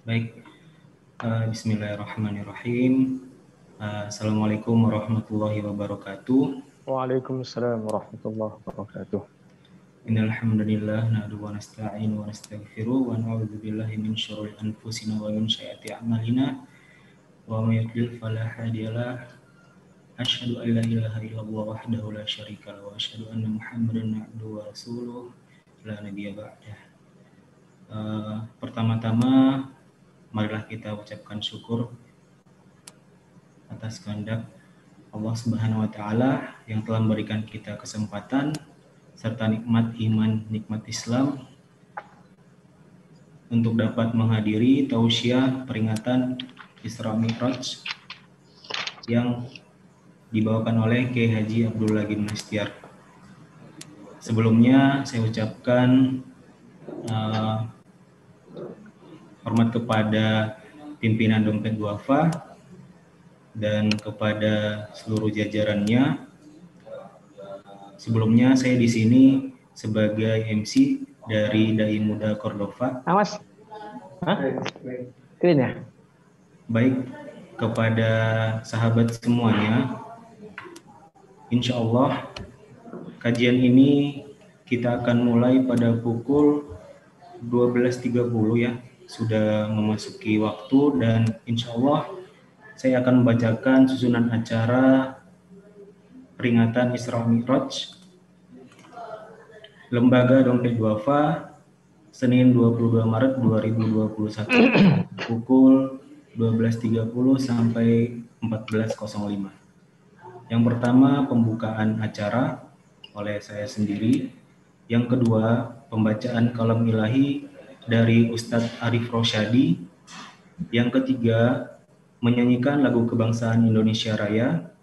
Baik, Bismillahirrahmanirrahim. Assalamualaikum warahmatullahi wabarakatuh. Waalaikumsalam warahmatullahi wabarakatuh. Innal hamdalillah nahmaduhu wa nasta'inu wa nastaghfiruh wa na'udzu billahi min syururi anfusina wa min sayyiati a'malina. Wa may yudlil fala hadiyalah. Asyhadu an la ilaha illallah wahdahu la syarika lahu wa asyhadu anna Muhammadan abduhu wa rasuluh la nabiyya ba'dah. Pertama-tama marilah kita ucapkan syukur atas kehendak Allah Subhanahu wa taala yang telah memberikan kita kesempatan serta nikmat iman, nikmat Islam untuk dapat menghadiri tausiah peringatan Isra Mi'raj yang dibawakan oleh Kiai Haji Abdullah Gimnastiar. Sebelumnya saya ucapkan hormat kepada pimpinan Dompet Duafa dan kepada seluruh jajarannya. Sebelumnya saya di sini sebagai MC dari Dai Muda Cordova. Awas. Hah? Clean ya? Baik, kepada sahabat semuanya, insya Allah kajian ini kita akan mulai pada pukul 12.30 ya. Sudah memasuki waktu dan insya Allah saya akan membacakan susunan acara peringatan Isra Mi'raj Lembaga Dompet Duafa Senin 22 Maret 2021 pukul 12.30 sampai 14.05. Yang pertama pembukaan acara oleh saya sendiri. Yang kedua pembacaan kalam ilahi dari Ustadz Arif Rosyadi. Yang ketiga menyanyikan lagu kebangsaan Indonesia Raya.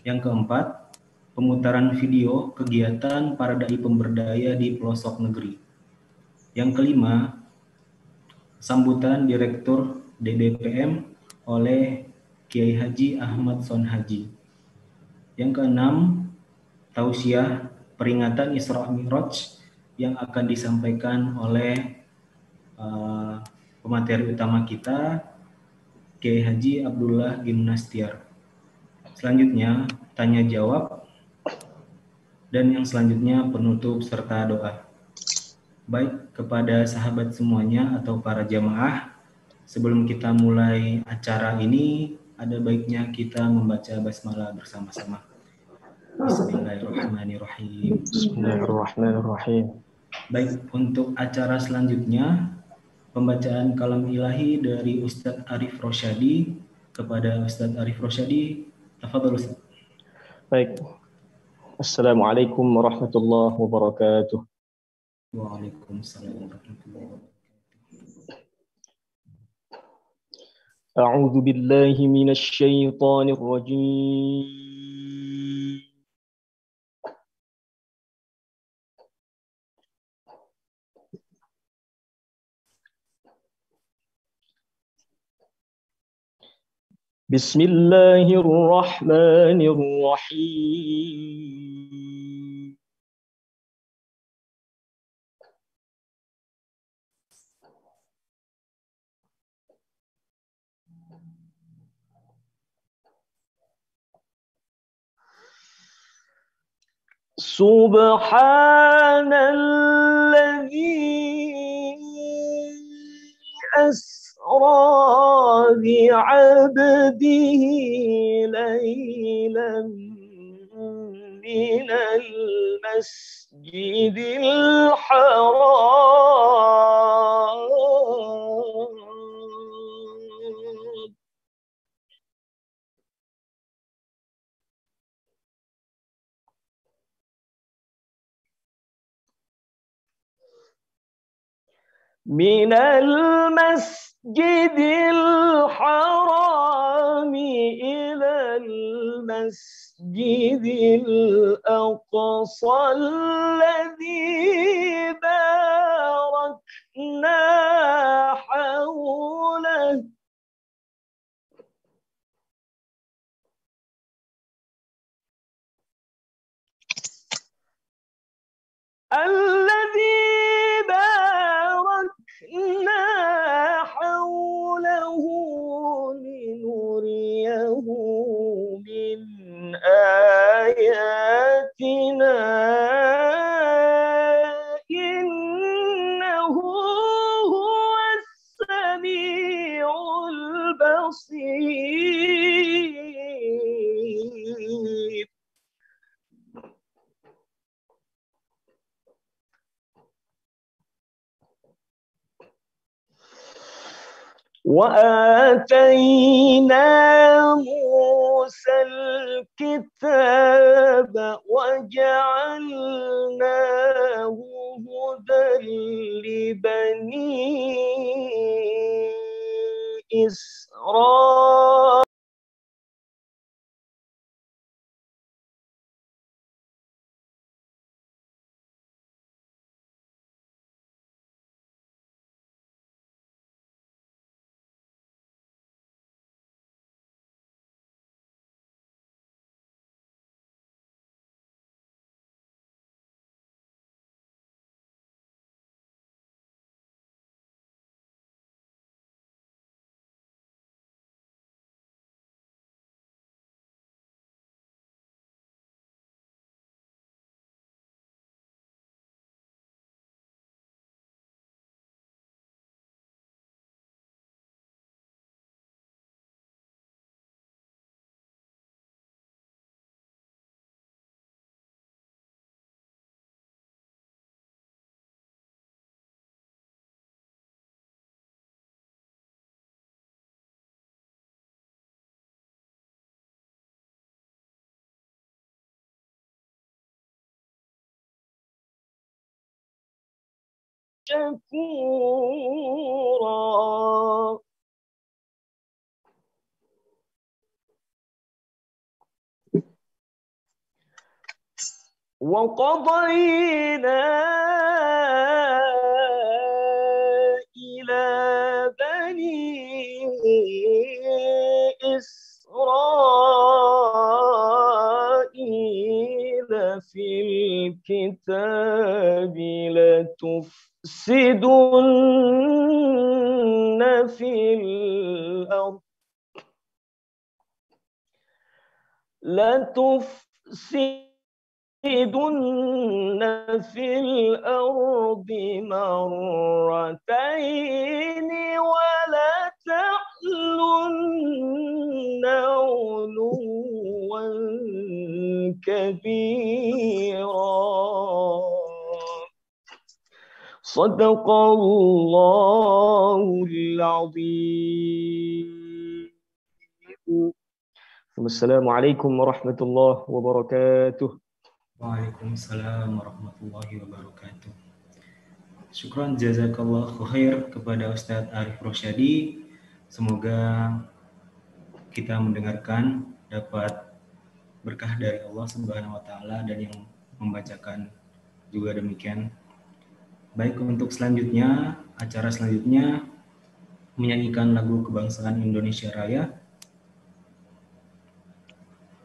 Yang keempat pemutaran video kegiatan para dai pemberdaya di pelosok negeri. Yang kelima, sambutan Direktur DBPM oleh Kiai Haji Ahmad Son Haji. Yang keenam, tausiah peringatan Isra Mi'raj yang akan disampaikan oleh pemateri utama kita, Kiai Haji Abdullah Gimnastiar. Selanjutnya, tanya jawab. Dan yang selanjutnya penutup serta doa. Baik, kepada sahabat semuanya atau para jamaah, sebelum kita mulai acara ini, ada baiknya kita membaca basmalah bersama-sama. Bismillahirrahmanirrahim. Bismillahirrahmanirrahim. Baik, untuk acara selanjutnya, pembacaan kalam ilahi dari Ustadz Arif Rosyadi. Kepada Ustadz Arif Rosyadi, tafadhol Ustadz. Baik. Assalamualaikum warahmatullahi wabarakatuh. Waalaikumsalam warahmatullahi wabarakatuh. A'udzu billahi minasy syaithanir rajim. Bismillahirrahmanirrahim. Subhanalladzi asra bi'abdihi laylan minal masjidil haram من المسجد الحرام إلى المسجد الأقصى الذي باركنا حوله الذي باركنا حوله وآتينا موسى الكتاب وجعلناه هدى لبني إسرائيل. شكورا. وقضينا إلى بني إسرائيل في الكتاب لتفسدن في الأرض مرتين ولتعلن علوا كبيرا. صدق الله العظيم. السلام عليكم ورحمة الله وبركاته. Waalaikumsalam warahmatullahi wabarakatuh. Syukran jazakallah khair kepada Ustadz Arif Rosyadi. Semoga kita mendengarkan dapat berkah dari Allah Subhanahu wa taala dan yang membacakan juga demikian. Baik, untuk selanjutnya, acara selanjutnya menyanyikan lagu kebangsaan Indonesia Raya.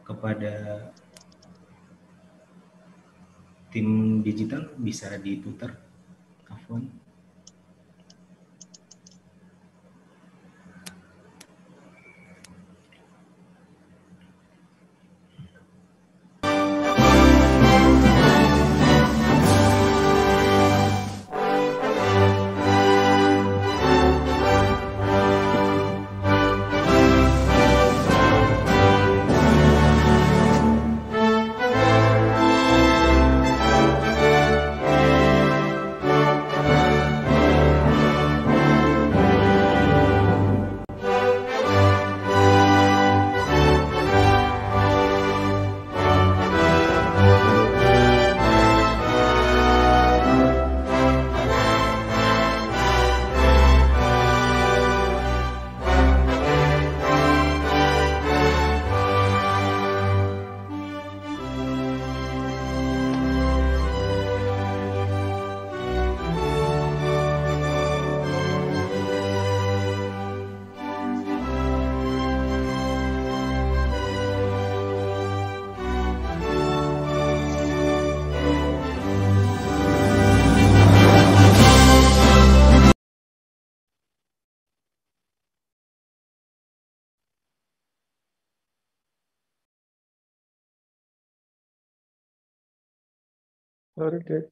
Kepada tim digital bisa diputar. Afwan. Okay.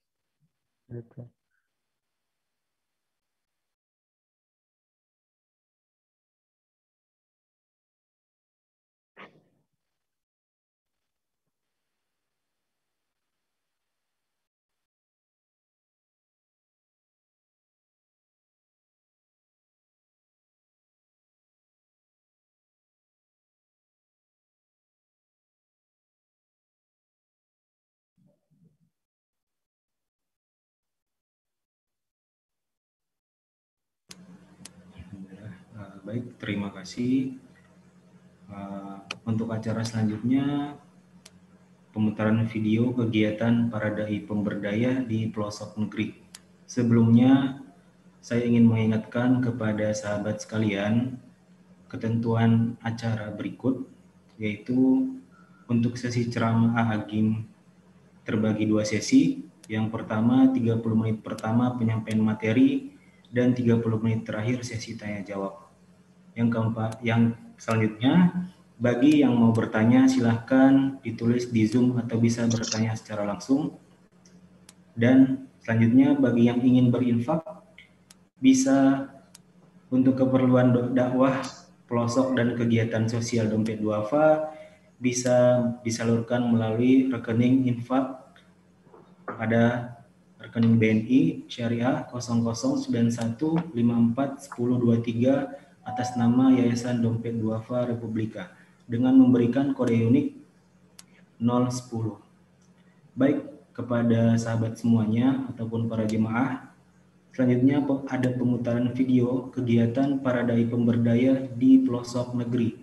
Baik, terima kasih. Untuk acara selanjutnya, pemutaran video kegiatan para dai pemberdaya di pelosok negeri. Sebelumnya, saya ingin mengingatkan kepada sahabat sekalian ketentuan acara berikut, yaitu untuk sesi ceramah Agim terbagi 2 sesi. Yang pertama 30 menit pertama penyampaian materi dan 30 menit terakhir sesi tanya jawab. Yang selanjutnya, bagi yang mau bertanya silahkan ditulis di Zoom atau bisa bertanya secara langsung. Dan selanjutnya bagi yang ingin berinfak bisa untuk keperluan dakwah pelosok dan kegiatan sosial Dompet Duafa bisa disalurkan melalui rekening infak pada rekening BNI Syariah 0091541023 atas nama Yayasan Dompet Duafa Republika dengan memberikan kode unik 010. Baik, kepada sahabat semuanya ataupun para jemaah, selanjutnya ada pemutaran video kegiatan para dai pemberdaya di pelosok negeri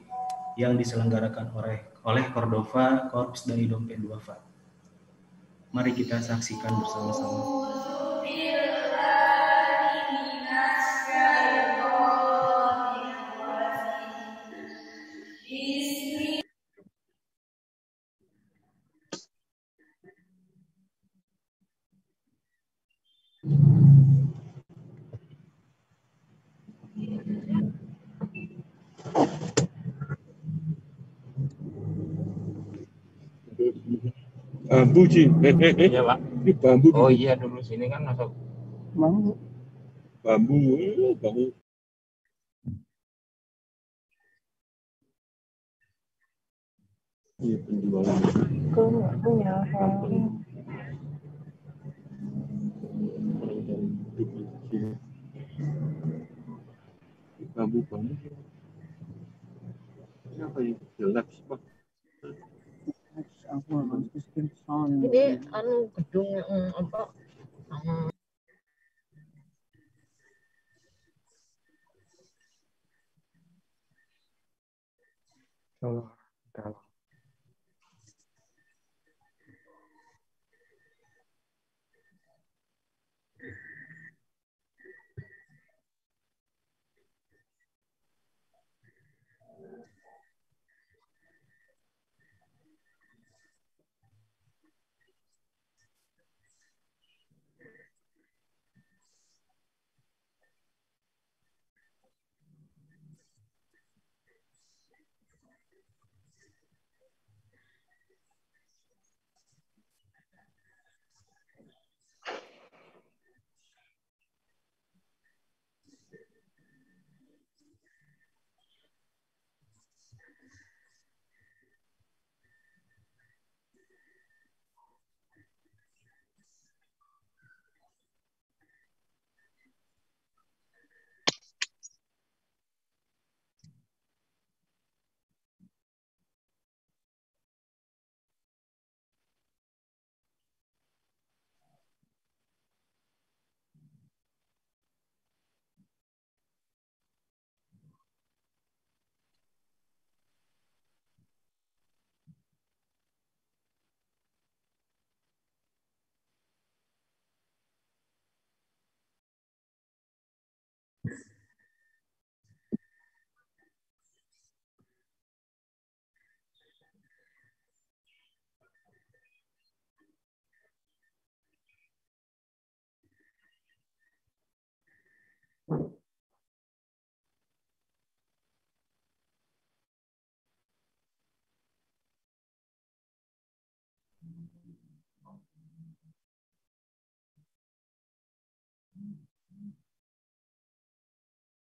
yang diselenggarakan oleh Cordova Korps Dai Dompet Duafa. Mari kita saksikan bersama-sama. Bambu sih. Iya, Pak. Ini bambu. Oh iya, dulu sini kan masuk bambu. Bambu. Iya, penjualan. Bambu. Siapa yang jelek sih, Pak? Ini anu gedung apa?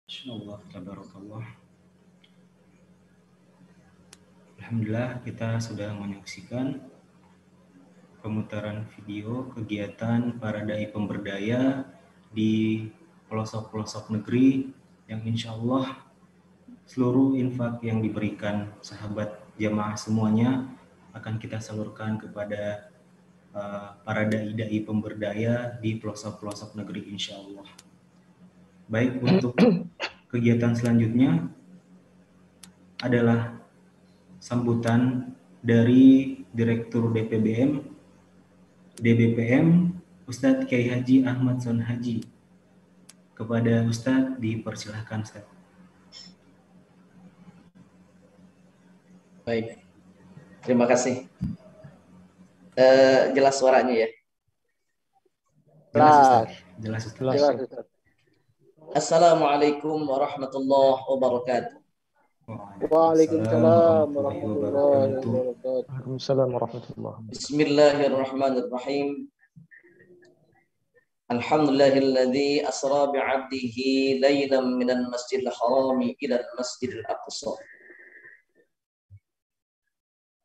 Insyaallah, tabarakallah. Alhamdulillah, kita sudah menyaksikan pemutaran video kegiatan para dai pemberdaya di pelosok-pelosok negeri yang insya Allah seluruh infak yang diberikan sahabat jamaah semuanya akan kita salurkan kepada para dai-dai pemberdaya di pelosok-pelosok negeri insya Allah. Baik, untuk Kegiatan selanjutnya adalah sambutan dari Direktur DBPM Ustadz Kiai Haji Ahmad Son Haji. Kepada Ustadz dipersilahkan, Ustadz. Baik, terima kasih. Jelas suaranya ya? Jelas, Ustadz. Jelas, Ustadz. Jelas, Ustaz. Assalamualaikum warahmatullahi wabarakatuh. Waalaikumsalam warahmatullahi wabarakatuh. Waalaikumsalam warahmatullahi wabarakatuh. Bismillahirrahmanirrahim. Alhamdulillahilladzi asra bi'abdihi laylan minal masjidil harami ilal masjidil aqsa.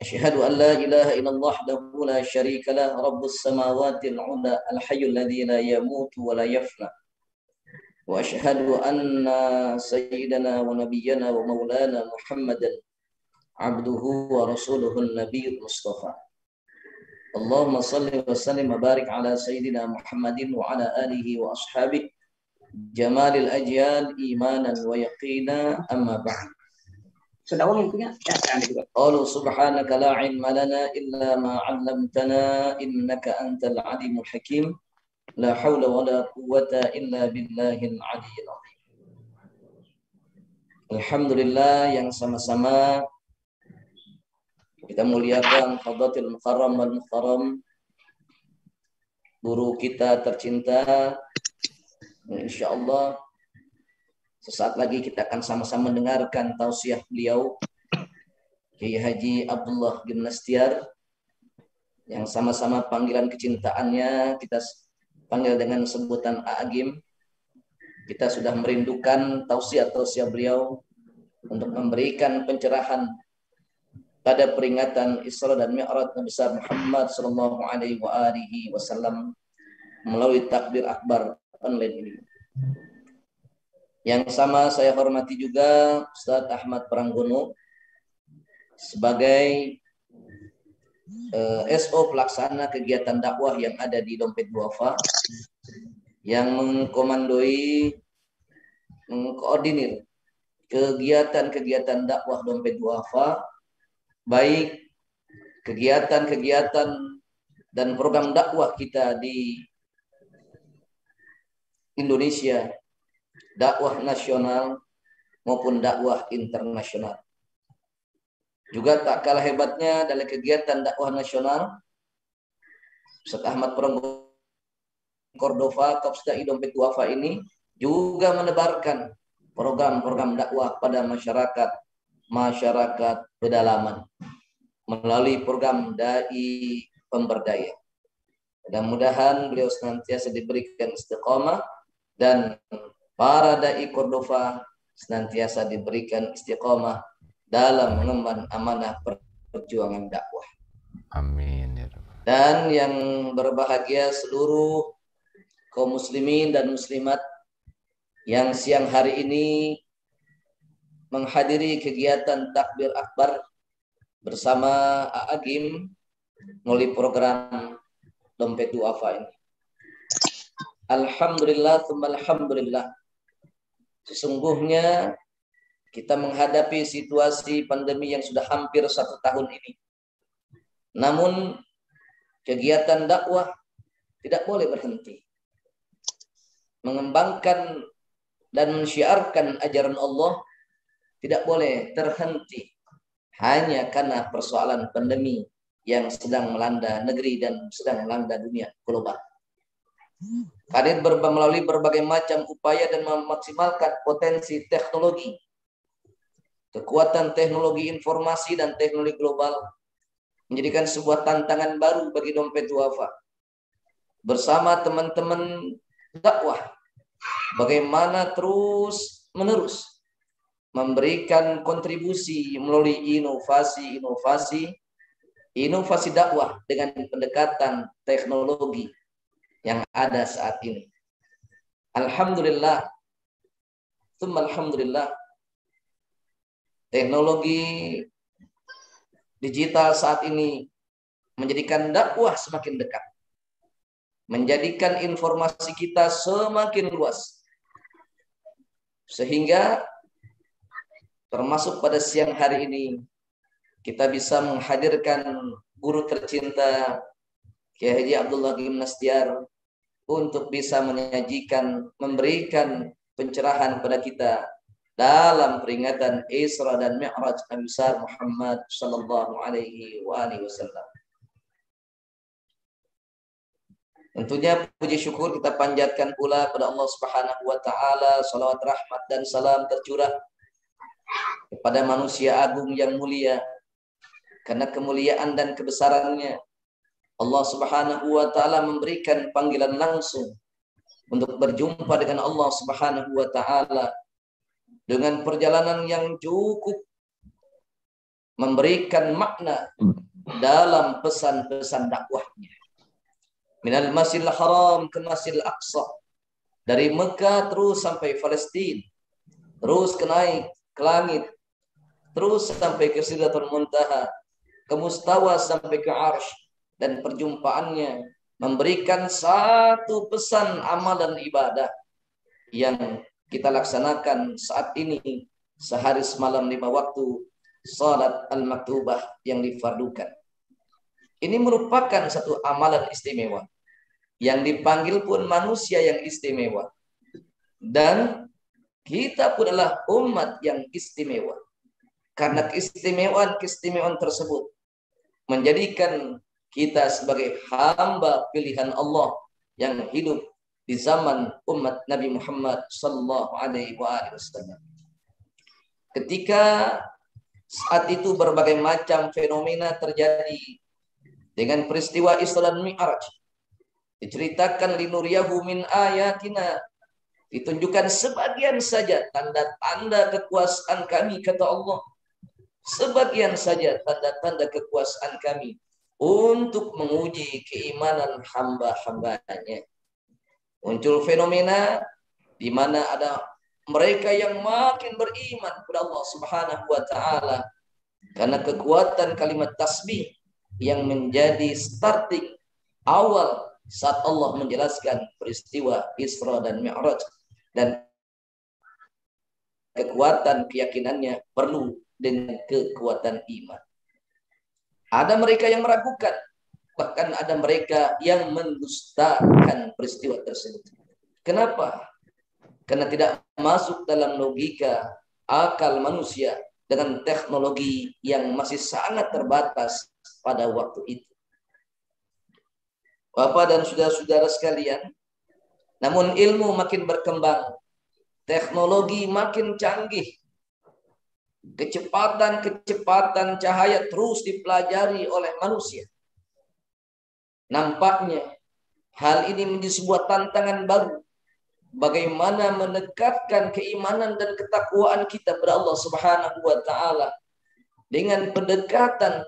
Asyhadu an la ilaha illallah wahdahu la syarika lah rabbus samawati al-'ula al-hayyul ladzi la yamutu wa la yafna. Wa asyhadu anna sayyidana wa nabiyyana wa maulana Muhammadan abduhu wa rasuluhu an-nabiyyul mustafa. Allahumma salli wa sallim wa barik ala sayyidina Muhammadin wa ala alihi wa ashabihi jamalil ajyal imanan wa yaqina amma ba'd. Sudah umum punya? Allah subhanaka la ilma lana illa ma 'allamtana innaka antal alimul hakim. La haula wa la quwwata illa billahil aliyyil azim. Alhamdulillah yang sama-sama kita muliakan Hadratil Mukarram wal Muhtaram, guru kita tercinta. Insyaallah sesaat lagi kita akan sama-sama mendengarkan tausiah beliau Kiai Haji Abdullah Gimnastiar yang sama-sama panggilan kecintaannya kita panggil dengan sebutan Agim. Kita sudah merindukan tausiah beliau untuk memberikan pencerahan pada peringatan Isra dan Mi'raj Nabi besar Muhammad sallallahu alaihi wasallam melalui takbir akbar online ini. Yang sama saya hormati juga Ustadz Ahmad Pranggono sebagai SO pelaksana kegiatan dakwah yang ada di Dompet Duafa, yang mengkoordinir kegiatan-kegiatan dakwah Dompet Duafa, baik kegiatan-kegiatan dan program dakwah kita di Indonesia, dakwah nasional maupun dakwah internasional. Juga tak kalah hebatnya dalam kegiatan dakwah nasional, Ustaz Ahmad Pranggono Cordova Kopsdai Dompet Duafa ini juga menebarkan program-program dakwah pada masyarakat pedalaman melalui program Dai Pemberdaya. Mudah-mudahan beliau senantiasa diberikan istiqamah dan para dai Cordova senantiasa diberikan istiqamah dalam mengemban amanah perjuangan dakwah. Amin. Dan yang berbahagia seluruh kaum muslimin dan muslimat yang siang hari ini menghadiri kegiatan takbir akbar bersama Agim melalui program Dompet Duafa ini. Alhamdulillah, alhamdulillah. Sesungguhnya kita menghadapi situasi pandemi yang sudah hampir 1 tahun ini. Namun kegiatan dakwah tidak boleh berhenti. Mengembangkan dan mensyiarkan ajaran Allah tidak boleh terhenti hanya karena persoalan pandemi yang sedang melanda negeri dan sedang melanda dunia global. Hadir melalui berbagai macam upaya dan memaksimalkan potensi teknologi, kekuatan teknologi informasi dan teknologi global menjadikan sebuah tantangan baru bagi Dompet Duafa. Bersama teman-teman dakwah, bagaimana terus menerus memberikan kontribusi melalui inovasi dakwah dengan pendekatan teknologi yang ada saat ini. Alhamdulillah, alhamdulillah, teknologi digital saat ini menjadikan dakwah semakin dekat, menjadikan informasi kita semakin luas, Sehingga termasuk pada siang hari ini kita bisa menghadirkan guru tercinta Kiai Haji Abdullah Gimnastiar untuk bisa menyajikan, memberikan pencerahan pada kita dalam peringatan Isra dan Mi'raj Nabi besar Muhammad sallallahu alaihi wasallam. Tentunya puji syukur kita panjatkan pula pada Allah Subhanahu wa taala, salawat rahmat dan salam tercurah kepada manusia agung yang mulia. Karena kemuliaan dan kebesarannya Allah Subhanahu wa taala memberikan panggilan langsung untuk berjumpa dengan Allah Subhanahu wa taala dengan perjalanan yang cukup memberikan makna dalam pesan-pesan dakwahnya. Minal Masjidil Haram ke Masjidil Aqsa, dari Mekah terus sampai Palestina, terus naik ke langit, terus sampai ke Sidratul Muntaha, ke Mustawa sampai ke Arsy, dan perjumpaannya memberikan satu pesan amal dan ibadah yang kita laksanakan saat ini sehari semalam 5 waktu salat al-maktubah yang difardukan. Ini merupakan satu amalan istimewa yang dipanggil pun manusia yang istimewa, dan kita pun adalah umat yang istimewa. Karena keistimewaan tersebut menjadikan kita sebagai hamba pilihan Allah yang hidup di zaman umat Nabi Muhammad sallallahu alaihi wasallam. Ketika saat itu berbagai macam fenomena terjadi dengan peristiwa Isra dan Mi'raj, diceritakan linuriyahu min ayatina, ditunjukkan sebagian saja tanda-tanda kekuasaan kami, kata Allah. Sebagian saja tanda-tanda kekuasaan kami untuk menguji keimanan hamba-hambanya. Muncul fenomena di mana ada mereka yang makin beriman kepada Allah Subhanahu wa taala karena kekuatan kalimat tasbih yang menjadi starting awal saat Allah menjelaskan peristiwa Isra dan Mi'raj, dan kekuatan keyakinannya perlu dengan kekuatan iman. Ada mereka yang meragukan, bahkan ada mereka yang mendustakan peristiwa tersebut. Kenapa? Karena tidak masuk dalam logika akal manusia dengan teknologi yang masih sangat terbatas pada waktu itu. Bapak dan saudara-saudara sekalian, namun ilmu makin berkembang, teknologi makin canggih, kecepatan cahaya terus dipelajari oleh manusia. Nampaknya hal ini menjadi sebuah tantangan baru, bagaimana mendekatkan keimanan dan ketakwaan kita kepada Allah Subhanahu wa taala dengan pendekatan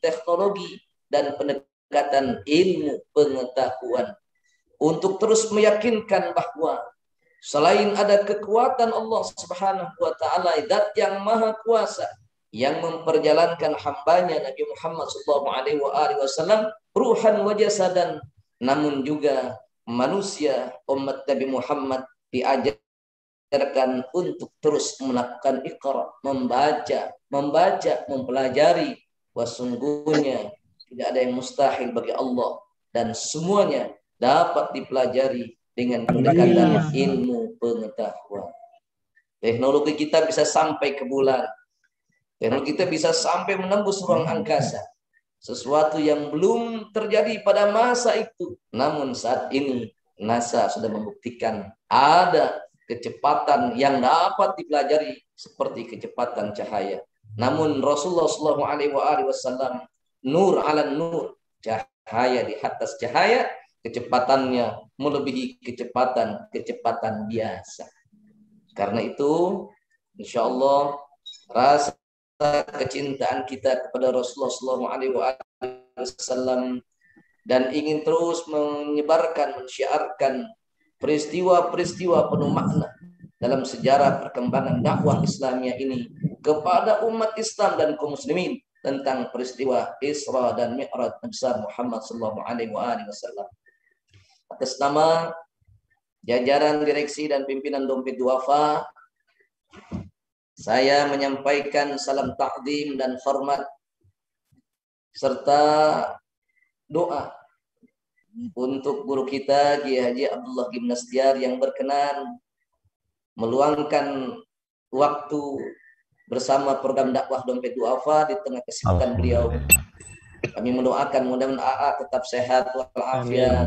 teknologi dan pendekatan ilmu pengetahuan untuk terus meyakinkan bahwa selain ada kekuatan Allah Subhanahu wa taala, zat yang maha kuasa yang memperjalankan hambanya Nabi Muhammad sallallahu alaihi wasallam ruhan wa jasadan, namun juga manusia umat Nabi Muhammad diajarkan untuk terus melakukan iqra, membaca, mempelajari. Sesungguhnya tidak ada yang mustahil bagi Allah, dan semuanya dapat dipelajari dengan pendekatan ilmu pengetahuan. Teknologi kita bisa sampai ke bulan. Teknologi kita bisa sampai menembus ruang angkasa. Sesuatu yang belum terjadi pada masa itu. Namun saat ini NASA sudah membuktikan ada kecepatan yang dapat dipelajari seperti kecepatan cahaya. Namun Rasulullah SAW nur ala nur, cahaya di atas cahaya, kecepatannya melebihi kecepatan biasa. Karena itu, insya Allah rasa kecintaan kita kepada Rasulullah SAW dan ingin terus menyebarkan, mensyiarkan peristiwa-peristiwa penuh makna dalam sejarah perkembangan dakwah Islamiyah ini kepada umat Islam dan kaum muslimin tentang peristiwa Isra dan Mi'raj besar Muhammad sallallahu alaihi wasallam. Atas nama jajaran direksi dan pimpinan Dompet Duafa, saya menyampaikan salam takdim dan hormat serta doa untuk guru kita Kiai Haji Abdullah Gimnastiar yang berkenan meluangkan waktu bersama program dakwah Dompet Duafa di tengah kesibukan beliau. Kami mendoakan mudah-mudahan AA tetap sehat walafiat,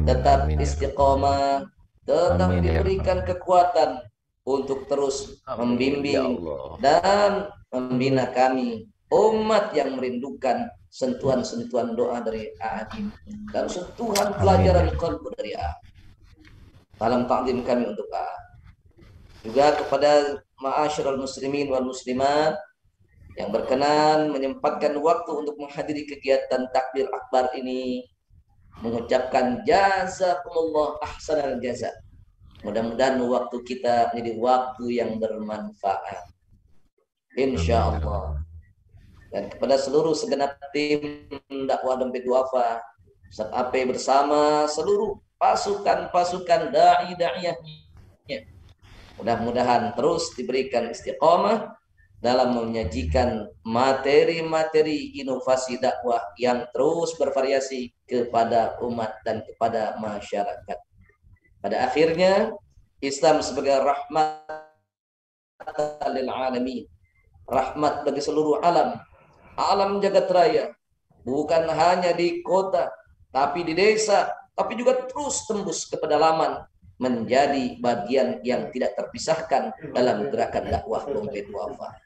tetap istiqomah, tetap diberikan kekuatan untuk terus membimbing dan membina kami umat yang merindukan sentuhan-sentuhan doa dari AA dan sentuhan pelajaran qalbu dari AA. Salam takdim kami untuk AA. Juga kepada ma'asyiral muslimin wal muslimat yang berkenan menyempatkan waktu untuk menghadiri kegiatan takbir akbar ini, mengucapkan jazakumullah ahsanal jaza. Mudah-mudahan waktu kita menjadi waktu yang bermanfaat, insyaallah. Dan kepada seluruh segenap tim dakwah Dompet Duafa, Ustaz AP bersama seluruh pasukan-pasukan dai-daiyahnya, mudah-mudahan terus diberikan istiqomah dalam menyajikan materi-materi inovasi dakwah yang terus bervariasi kepada umat dan kepada masyarakat. Pada akhirnya, Islam sebagai rahmat lil alamin, rahmat bagi seluruh alam, alam jagat raya, bukan hanya di kota, tapi di desa, tapi juga terus tembus ke pedalaman, menjadi bagian yang tidak terpisahkan dalam gerakan dakwah Dompet Duafa.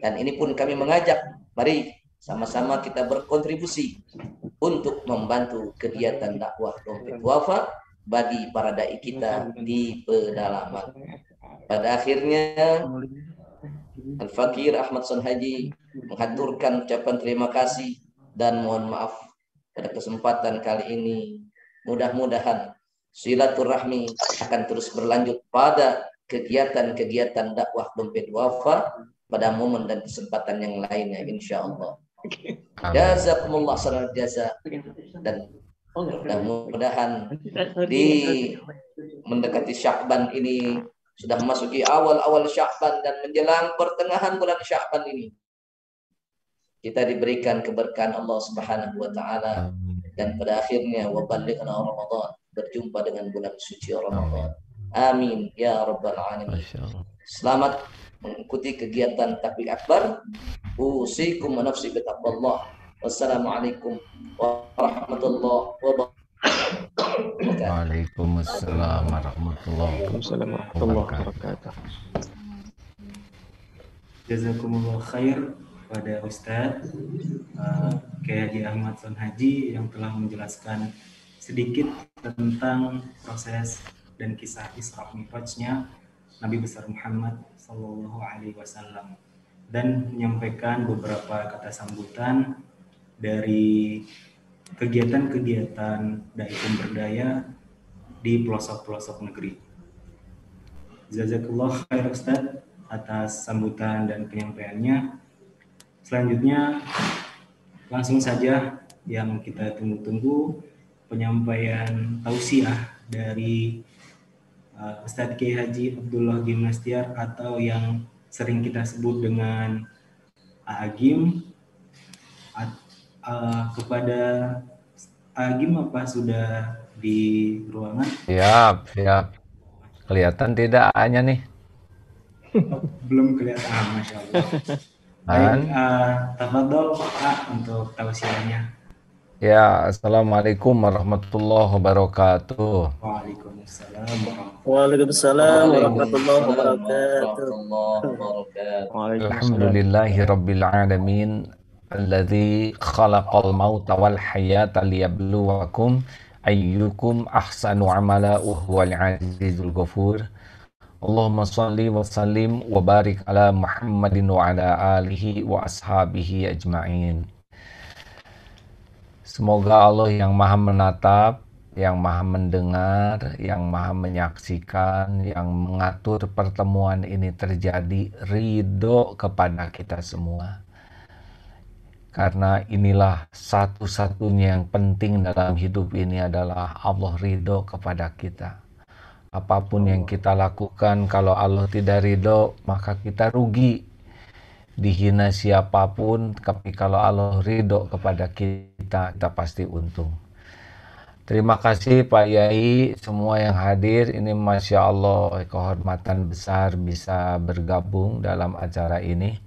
Dan ini pun kami mengajak, mari sama-sama kita berkontribusi untuk membantu kegiatan dakwah Dompet Duafa bagi para dai kita di pedalaman. Pada akhirnya, Al-Fakir Ahmad Sonhaji menghaturkan ucapan terima kasih dan mohon maaf pada kesempatan kali ini. Mudah-mudahan silaturahmi akan terus berlanjut pada kegiatan-kegiatan dakwah Dompet Duafa pada momen dan kesempatan yang lainnya, insyaallah. Jazakumullah khairan jaza. Dan mudah-mudahan di mendekati Sya'ban ini, sudah memasuki awal-awal Sya'ban dan menjelang pertengahan bulan Sya'ban ini, kita diberikan keberkahan Allah Subhanahu wa taala, dan pada akhirnya wa ballighna Ramadan, berjumpa dengan bulan suci Ramadan. Amin ya rabbal alamin. Selamat mengikuti kegiatan takbir akbar. Usikum wa nafsi bi taqwallah. Wassalamualaikum warahmatullahi wabarakatuh. Waalaikumsalam warahmatullahi wabarakatuh. Jazakumullah khair pada Ustadz Kiai Haji Ahmad Sonhaji yang telah menjelaskan sedikit tentang proses dan kisah Isra Mi'rajnya Nabi besar Muhammad Sallallahu Alaihi Wasallam, dan menyampaikan beberapa kata sambutan dari kegiatan-kegiatan dai pemberdaya di pelosok-pelosok negeri. Jazakallah khair Ustadz atas sambutan dan penyampaiannya. Selanjutnya langsung saja yang kita tunggu-tunggu, penyampaian tausiah dari Ustadz Kiai Haji Abdullah Gimnastiar atau yang sering kita sebut dengan Agim. Kepada Agim, apa sudah di ruangan? Siap. Kelihatan tidak A-nya nih? Belum kelihatan, Masya Allah. Baik, tafadhol Pak untuk tausiahnya. Ya, assalamualaikum warahmatullahi wabarakatuh. Waalaikumsalam warahmatullahi wabarakatuh. Alhamdulillahi rabbil alamin. Alladzi khalaqal mauta wal hayata liyabluwakum ayyukum ahsanu amala wa huwal azizul ghafur. Allahumma shalli wa sallim wa barik ala Muhammadin wa ala alihi wa ashabihi ajma'in. Semoga Allah yang maha menatap, yang maha mendengar, yang maha menyaksikan, yang mengatur pertemuan ini terjadi, ridho kepada kita semua. Karena inilah satu-satunya yang penting dalam hidup ini adalah Allah ridho kepada kita. Apapun yang kita lakukan, kalau Allah tidak ridho, maka kita rugi. Dihina siapapun, tapi kalau Allah ridho kepada kita, kita pasti untung. Terima kasih Pak Yai, semua yang hadir. Ini Masya Allah, kehormatan besar bisa bergabung dalam acara ini.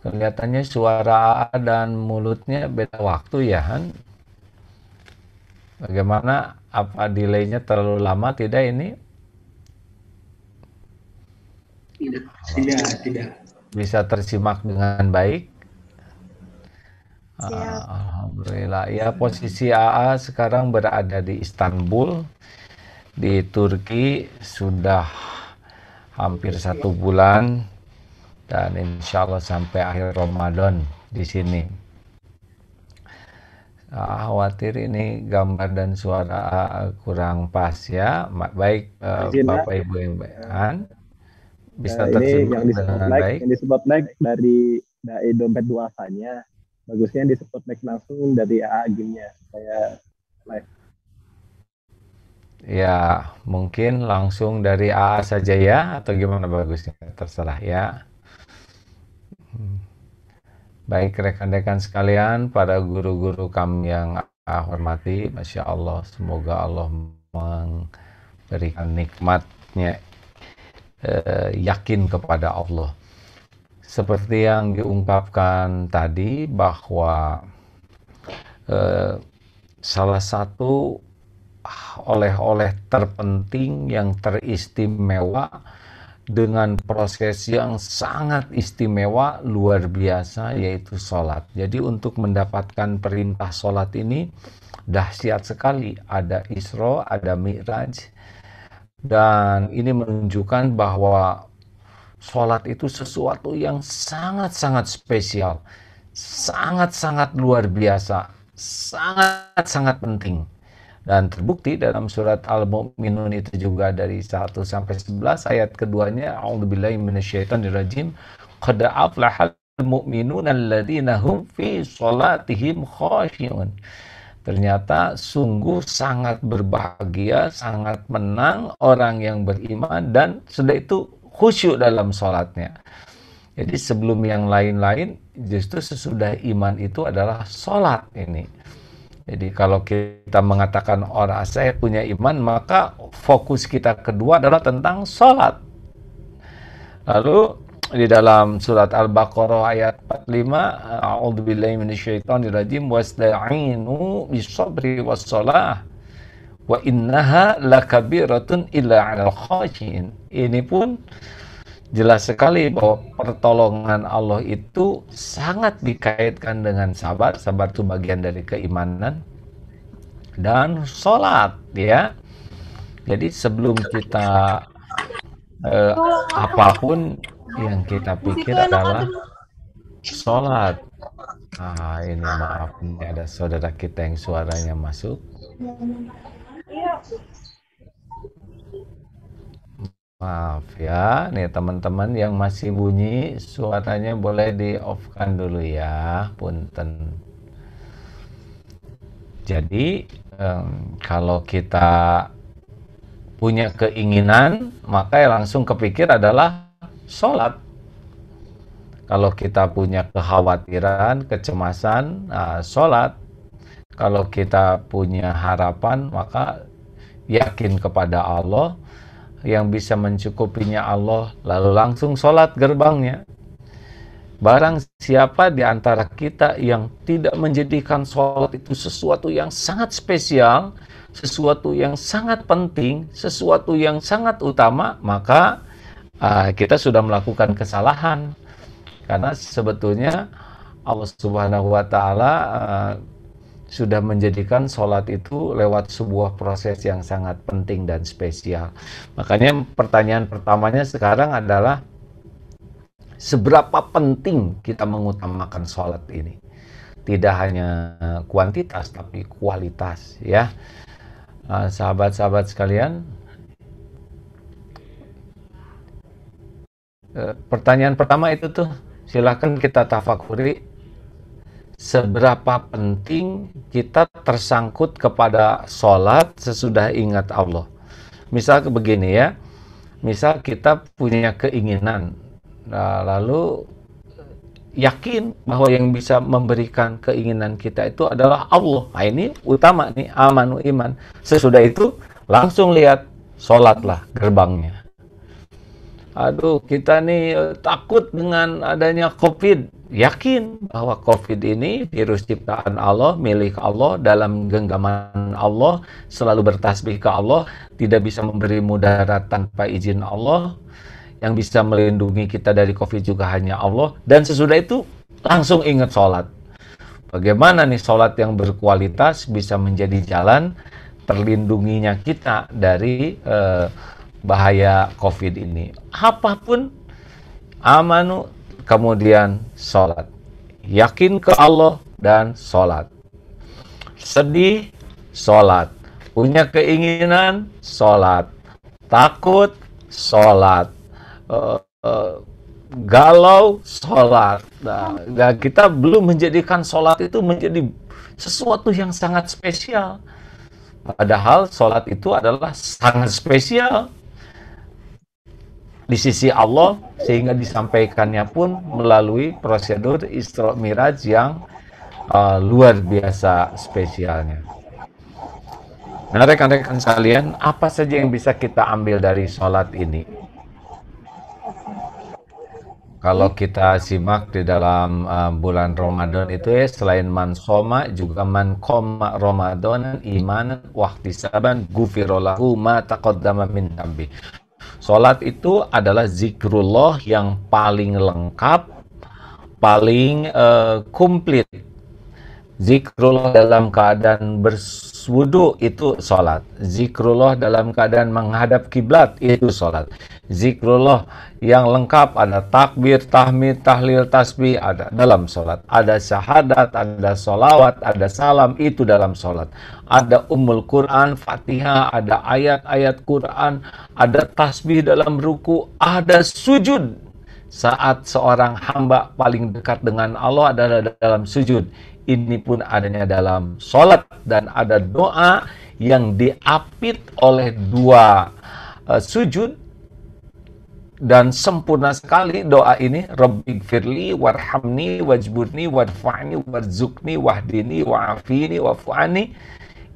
Kelihatannya suara AA dan mulutnya beda waktu ya, Han? Bagaimana? Apa delaynya terlalu lama tidak ini? Tidak. Bisa tersimak dengan baik? Alhamdulillah. Ya, posisi AA sekarang berada di Istanbul, di Turki, sudah hampir 1 bulan, dan insya Allah sampai akhir Ramadan di sini. Khawatir ini gambar dan suara kurang pas ya. Baik Bapak Ibu yang bisa tersimak dengan baik. Yang di spotlight dari dompet duafanya, bagusnya yang di spotlight langsung dari AA game-nya supaya live. Ya, mungkin langsung dari AA saja ya, atau gimana bagusnya, terserah ya. Baik rekan-rekan sekalian, para guru-guru kami yang hormati, Masya Allah, semoga Allah memberikan nikmatnya, yakin kepada Allah. Seperti yang diungkapkan tadi, bahwa salah satu oleh-oleh terpenting yang teristimewa dengan proses yang sangat istimewa, luar biasa, yaitu sholat. Jadi untuk mendapatkan perintah sholat ini dahsyat sekali. Ada Isra, ada Mi'raj, dan ini menunjukkan bahwa sholat itu sesuatu yang sangat-sangat spesial, sangat-sangat luar biasa, sangat-sangat penting. Dan terbukti dalam surat Al-Mu'minun itu juga dari 1-11 ayat keduanya, A'udzubillahi minasyaitonirrajim, qad aflahal mu'minuna alladzina hum fi sholatihim khashi'un. Ternyata sungguh sangat berbahagia, sangat menang orang yang beriman dan sudah itu khusyuk dalam sholatnya. Jadi sebelum yang lain-lain, justru sesudah iman itu adalah sholat ini. Jadi kalau kita mengatakan orang saya punya iman, maka fokus kita kedua adalah tentang sholat. Lalu di dalam surat Al-Baqarah ayat 45, A'udzubillahi minasyaitonirrajim, wasta'inu bis-sabri was-shalah wa innaha lakabiratun illa 'alal khashiin. Ini pun jelas sekali bahwa pertolongan Allah itu sangat dikaitkan dengan sabar. Sabar itu bagian dari keimanan dan sholat ya. Jadi sebelum kita apapun yang kita pikir adalah sholat. Ini maaf, ini ada saudara kita yang suaranya masuk. Maaf ya, nih teman-teman yang masih bunyi suaranya boleh di-off-kan dulu ya, punten. Jadi kalau kita punya keinginan, maka yang langsung kepikir adalah sholat. Kalau kita punya kekhawatiran, kecemasan, sholat. Kalau kita punya harapan, maka yakin kepada Allah. Yang bisa mencukupinya Allah, lalu langsung sholat gerbangnya. Barang siapa di antara kita yang tidak menjadikan sholat itu sesuatu yang sangat spesial, sesuatu yang sangat penting, sesuatu yang sangat utama, maka kita sudah melakukan kesalahan. Karena sebetulnya Allah Subhanahu wa Ta'ala sudah menjadikan sholat itu lewat sebuah proses yang sangat penting dan spesial. Makanya pertanyaan pertamanya sekarang adalah, seberapa penting kita mengutamakan sholat ini? Tidak hanya kuantitas, tapi kualitas ya. Sahabat-sahabat sekalian, pertanyaan pertama itu tuh, silakan kita tafakuri. Seberapa penting kita tersangkut kepada sholat sesudah ingat Allah. Misal begini ya, misal kita punya keinginan, nah, lalu yakin bahwa yang bisa memberikan keinginan kita itu adalah Allah. Nah, ini utama nih, amanu iman. Sesudah itu langsung lihat, sholatlah gerbangnya. Aduh, kita nih takut dengan adanya COVID. Yakin bahwa COVID ini virus ciptaan Allah, milik Allah, dalam genggaman Allah, selalu bertasbih ke Allah, tidak bisa memberi mudarat tanpa izin Allah. Yang bisa melindungi kita dari COVID juga hanya Allah. Dan sesudah itu langsung ingat sholat. Bagaimana nih sholat yang berkualitas bisa menjadi jalan terlindunginya kita dari bahaya COVID ini. Apapun, amanu, kemudian sholat. Yakin ke Allah dan sholat. Sedih, sholat. Punya keinginan, sholat. Takut, sholat. Galau, sholat. Nah, kita belum menjadikan sholat itu menjadi sesuatu yang sangat spesial. Padahal sholat itu adalah sangat spesial di sisi Allah, sehingga disampaikannya pun melalui prosedur Isra Miraj yang luar biasa spesialnya. Nah, rekan-rekan sekalian, apa saja yang bisa kita ambil dari sholat ini? Kalau kita simak di dalam bulan Ramadan itu ya, selain man soma, juga man qoma Ramadan imanan wahtisaban gufirolahu ma taqaddama min dambi. Sholat itu adalah zikrullah yang paling lengkap, paling komplit. Zikrullah dalam keadaan berwudu itu sholat. Zikrullah dalam keadaan menghadap kiblat itu sholat. Zikrullah yang lengkap, ada takbir, tahmid, tahlil, tasbih, ada dalam sholat. Ada syahadat, ada sholawat, ada salam, itu dalam sholat. Ada ummul Quran, Fatihah, ada ayat-ayat Quran, ada tasbih dalam ruku, ada sujud. Saat seorang hamba paling dekat dengan Allah adalah dalam sujud. Ini pun adanya dalam sholat, dan ada doa yang diapit oleh dua sujud, dan sempurna sekali doa ini. Rabbighfirli warhamni wajburni warfa'ni warzuqni wahdini wa'afini wa'fu'ani.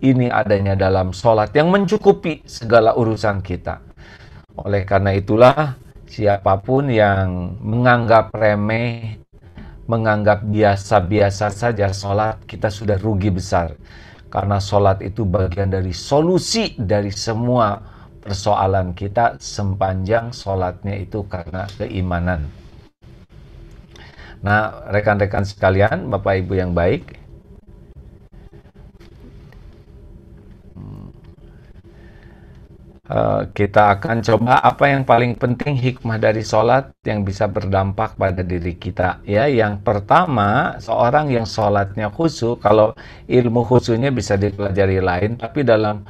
Ini adanya dalam sholat yang mencukupi segala urusan kita. Oleh karena itulah, siapapun yang menganggap remeh, menganggap biasa-biasa saja sholat, kita sudah rugi besar. Karena sholat itu bagian dari solusi dari semua persoalan kita, sepanjang sholatnya itu karena keimanan. Nah, rekan-rekan sekalian, Bapak Ibu yang baik, kita akan coba apa yang paling penting hikmah dari sholat yang bisa berdampak pada diri kita. Ya, yang pertama, seorang yang sholatnya khusyuk, kalau ilmu khusyuknya bisa dipelajari lain, tapi dalam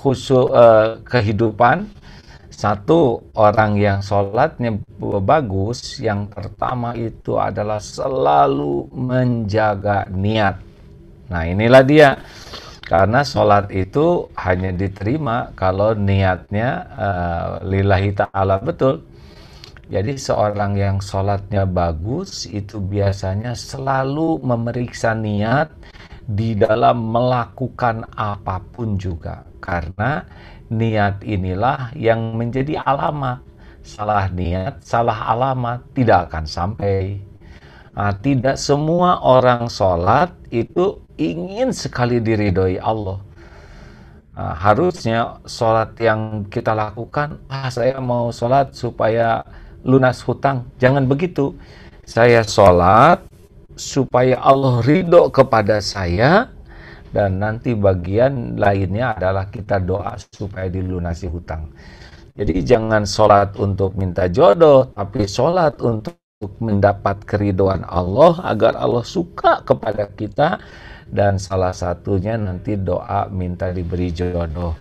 khusyuk kehidupan, satu orang yang sholatnya bagus, yang pertama itu adalah selalu menjaga niat. Nah, inilah dia. Karena sholat itu hanya diterima kalau niatnya lillahi ta'ala betul. Jadi seorang yang sholatnya bagus itu biasanya selalu memeriksa niat di dalam melakukan apapun juga. Karena niat inilah yang menjadi alamat. Salah niat, salah alamat, tidak akan sampai. Nah, tidak semua orang sholat itu ingin sekali diridhoi Allah. Nah, harusnya sholat yang kita lakukan, saya mau sholat supaya lunas hutang. Jangan begitu. Saya sholat supaya Allah ridho kepada saya, dan nanti bagian lainnya adalah kita doa supaya dilunasi hutang. Jadi jangan sholat untuk minta jodoh, tapi sholat untuk mendapat keridhaan Allah, agar Allah suka kepada kita, dan salah satunya nanti doa minta diberi jodoh.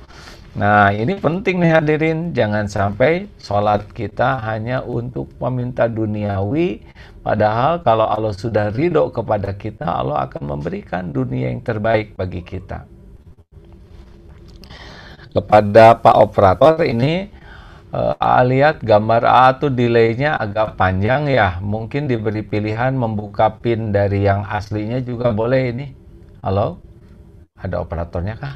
Nah, ini penting nih hadirin, jangan sampai sholat kita hanya untuk meminta duniawi, padahal kalau Allah sudah ridho kepada kita, Allah akan memberikan dunia yang terbaik bagi kita. kepada Pak Operator ini lihat gambar A tuh delaynya agak panjang ya, mungkin diberi pilihan membuka pin dari yang aslinya juga boleh ini. Halo, ada operatornya kah?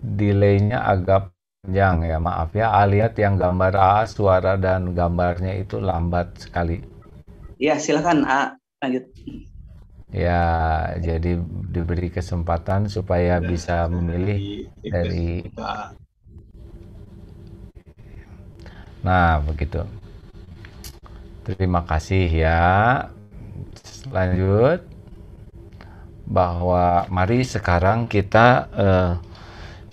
Delaynya agak panjang ya, maaf ya. Lihat yang gambar A, suara dan gambarnya itu lambat sekali. Ya, silakan A, lanjut. Ya, jadi diberi kesempatan supaya bisa memilih dari. Nah, begitu. Terima kasih ya. Lanjut. Bahwa mari sekarang kita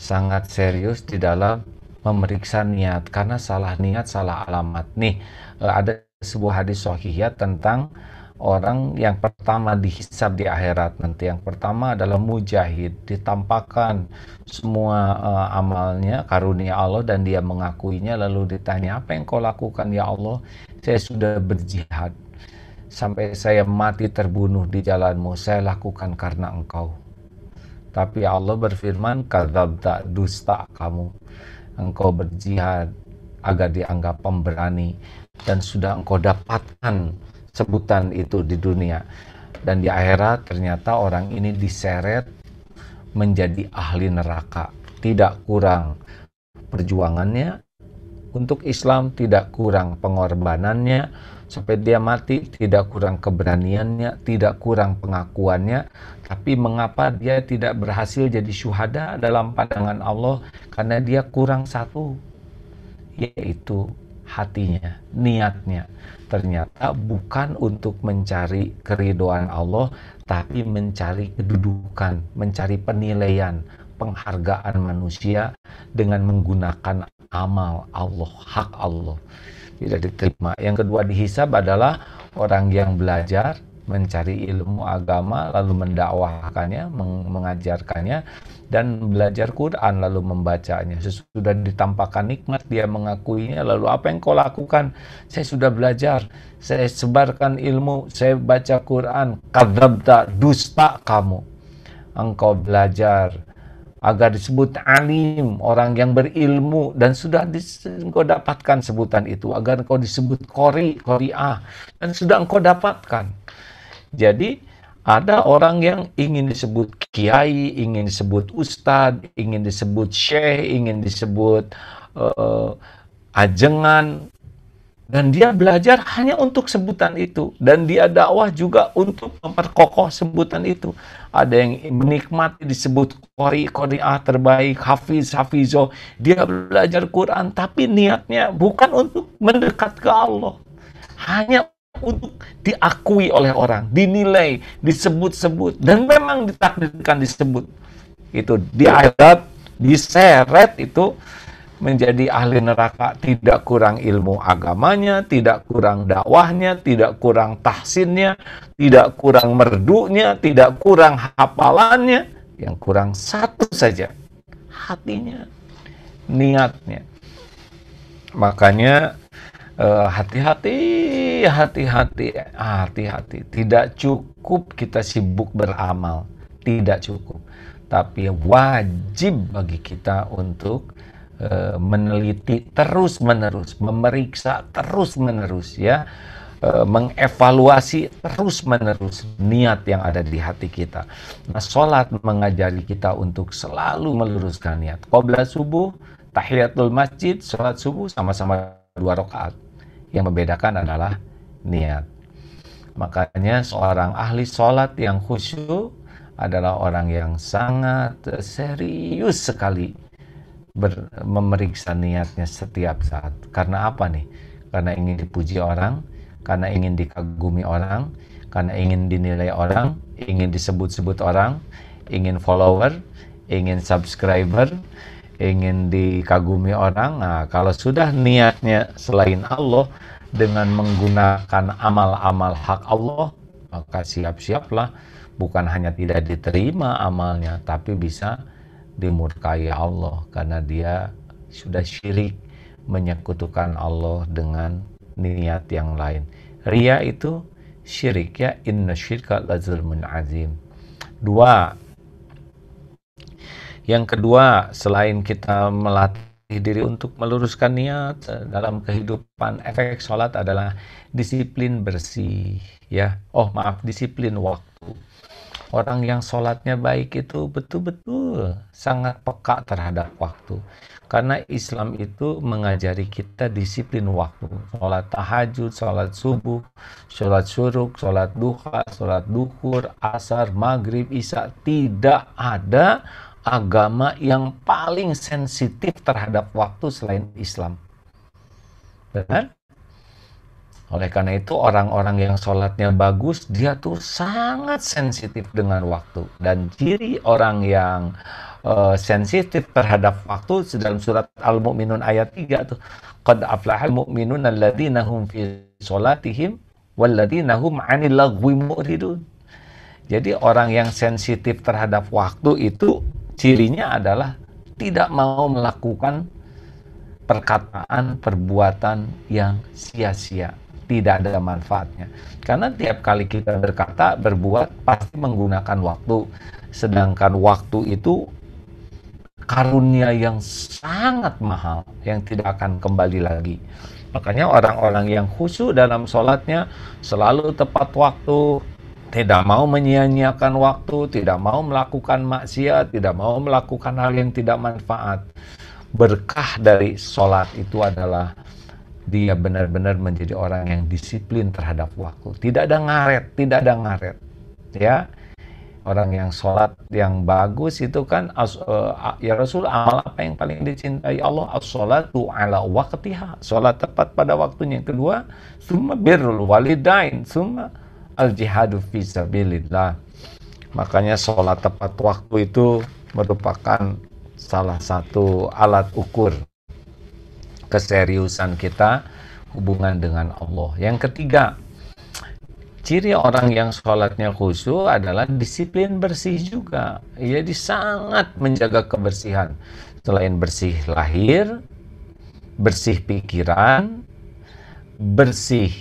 sangat serius di dalam memeriksa niat, karena salah niat salah alamat. Nih, ada sebuah hadis sahih tentang orang yang pertama dihisab di akhirat nanti. Yang pertama adalah mujahid, ditampakkan semua amalnya, karunia Allah, dan dia mengakuinya. Lalu ditanya, apa yang kau lakukan ya Allah? Saya sudah berjihad sampai saya mati terbunuh di jalanmu, saya lakukan karena engkau. Tapi Allah berfirman, kadzabta, dusta kamu. Engkau berjihad agar dianggap pemberani, dan sudah engkau dapatkan sebutan itu di dunia. Dan di akhirat ternyata orang ini diseret menjadi ahli neraka. Tidak kurang perjuangannya untuk Islam, tidak kurang pengorbanannya sampai dia mati, tidak kurang keberaniannya, tidak kurang pengakuannya. Tapi mengapa dia tidak berhasil jadi syuhada dalam pandangan Allah? Karena dia kurang satu, yaitu hatinya, niatnya. Ternyata bukan untuk mencari keridhaan Allah, tapi mencari kedudukan, mencari penilaian, penghargaan manusia dengan menggunakan amal Allah, hak Allah. Tidak diterima. Yang kedua dihisab adalah orang yang belajar, mencari ilmu agama, lalu mendakwahkannya, mengajarkannya, dan belajar Quran, lalu membacanya. Sesudah ditampakkan nikmat, dia mengakuinya. Lalu apa yang kau lakukan? Saya sudah belajar, saya sebarkan ilmu, saya baca Quran. Kadzabta, dusta kamu. Engkau belajar agar disebut alim, orang yang berilmu, dan sudah engkau dapatkan sebutan itu. Agar engkau disebut qari'ah, dan sudah engkau dapatkan. Jadi ada orang yang ingin disebut kiai, ingin disebut ustadz, ingin disebut syekh, ingin disebut ajengan, dan dia belajar hanya untuk sebutan itu, dan dia dakwah juga untuk memperkokoh sebutan itu. Ada yang menikmati disebut qari'ah terbaik, hafizo, dia belajar Quran, tapi niatnya bukan untuk mendekat ke Allah, hanya untuk diakui oleh orang, dinilai, disebut-sebut, dan memang ditakdirkan disebut. Itu di akhirat diseret itu menjadi ahli neraka. Tidak kurang ilmu agamanya, tidak kurang dakwahnya, tidak kurang tahsinnya, tidak kurang merdunya, tidak kurang hafalannya. Yang kurang satu saja, hatinya, niatnya. Makanya hati-hati. Tidak cukup kita sibuk beramal, tidak cukup. Tapi wajib bagi kita untuk meneliti terus-menerus, memeriksa terus-menerus, ya, mengevaluasi terus-menerus niat yang ada di hati kita. Nah, sholat mengajari kita untuk selalu meluruskan niat. Qabla subuh, tahiyatul masjid, sholat subuh sama-sama 2 rakaat. Yang membedakan adalah niat. Makanya seorang ahli sholat yang khusyuk adalah orang yang sangat serius sekali memeriksa niatnya setiap saat. Karena apa nih? Karena ingin dipuji orang, karena ingin dikagumi orang, karena ingin dinilai orang, ingin disebut-sebut orang, ingin follower, ingin subscriber, ingin dikagumi orang. Nah, kalau sudah niatnya selain Allah dengan menggunakan amal-amal hak Allah, maka siap-siaplah bukan hanya tidak diterima amalnya, tapi bisa dimurkai Allah karena dia sudah syirik, menyekutukan Allah dengan niat yang lain. Riya itu syirik, ya, inna syirka la zulmun azim. 2, Yang kedua, selain kita melatih diri untuk meluruskan niat dalam kehidupan, efek sholat adalah disiplin bersih, ya. Disiplin waktu. Orang yang sholatnya baik itu betul-betul sangat peka terhadap waktu. Karena Islam itu mengajari kita disiplin waktu. Sholat tahajud, sholat subuh, sholat syuruk, sholat duha, sholat duhur, asar, maghrib, isya. Tidak ada agama yang paling sensitif terhadap waktu selain Islam. Benar? Oleh karena itu orang-orang yang sholatnya bagus, dia tuh sangat sensitif dengan waktu. Dan ciri orang yang sensitif terhadap waktu dalam surat Al-Mu'minun ayat 3 tuh, qad aflahal mu'minun alladzina hum fi sholatihim walladzina hum 'anil lagwi mu'ridun. Jadi orang yang sensitif terhadap waktu itu cirinya adalah tidak mau melakukan perkataan, perbuatan yang sia-sia, tidak ada manfaatnya. Karena tiap kali kita berkata, berbuat, pasti menggunakan waktu. Sedangkan waktu itu karunia yang sangat mahal, yang tidak akan kembali lagi. Makanya orang-orang yang khusyuk dalam sholatnya selalu tepat waktu, tidak mau menyia-nyiakan waktu, tidak mau melakukan maksiat, tidak mau melakukan hal yang tidak manfaat. Berkah dari sholat itu adalah dia benar-benar menjadi orang yang disiplin terhadap waktu. Tidak ada ngaret, ya. Orang yang sholat yang bagus itu kan, ya Rasul, amal apa yang paling dicintai Allah? As-sholatu ala waqtiha, sholat tepat pada waktunya. Kedua, summa birrul walidain, summa al-jihadu fi sabilillah. Makanya sholat tepat waktu itu merupakan salah satu alat ukur keseriusan kita hubungan dengan Allah. Yang ketiga, ciri orang yang sholatnya khusyuk adalah disiplin bersih juga. Jadi sangat menjaga kebersihan. Selain bersih lahir, bersih pikiran, bersih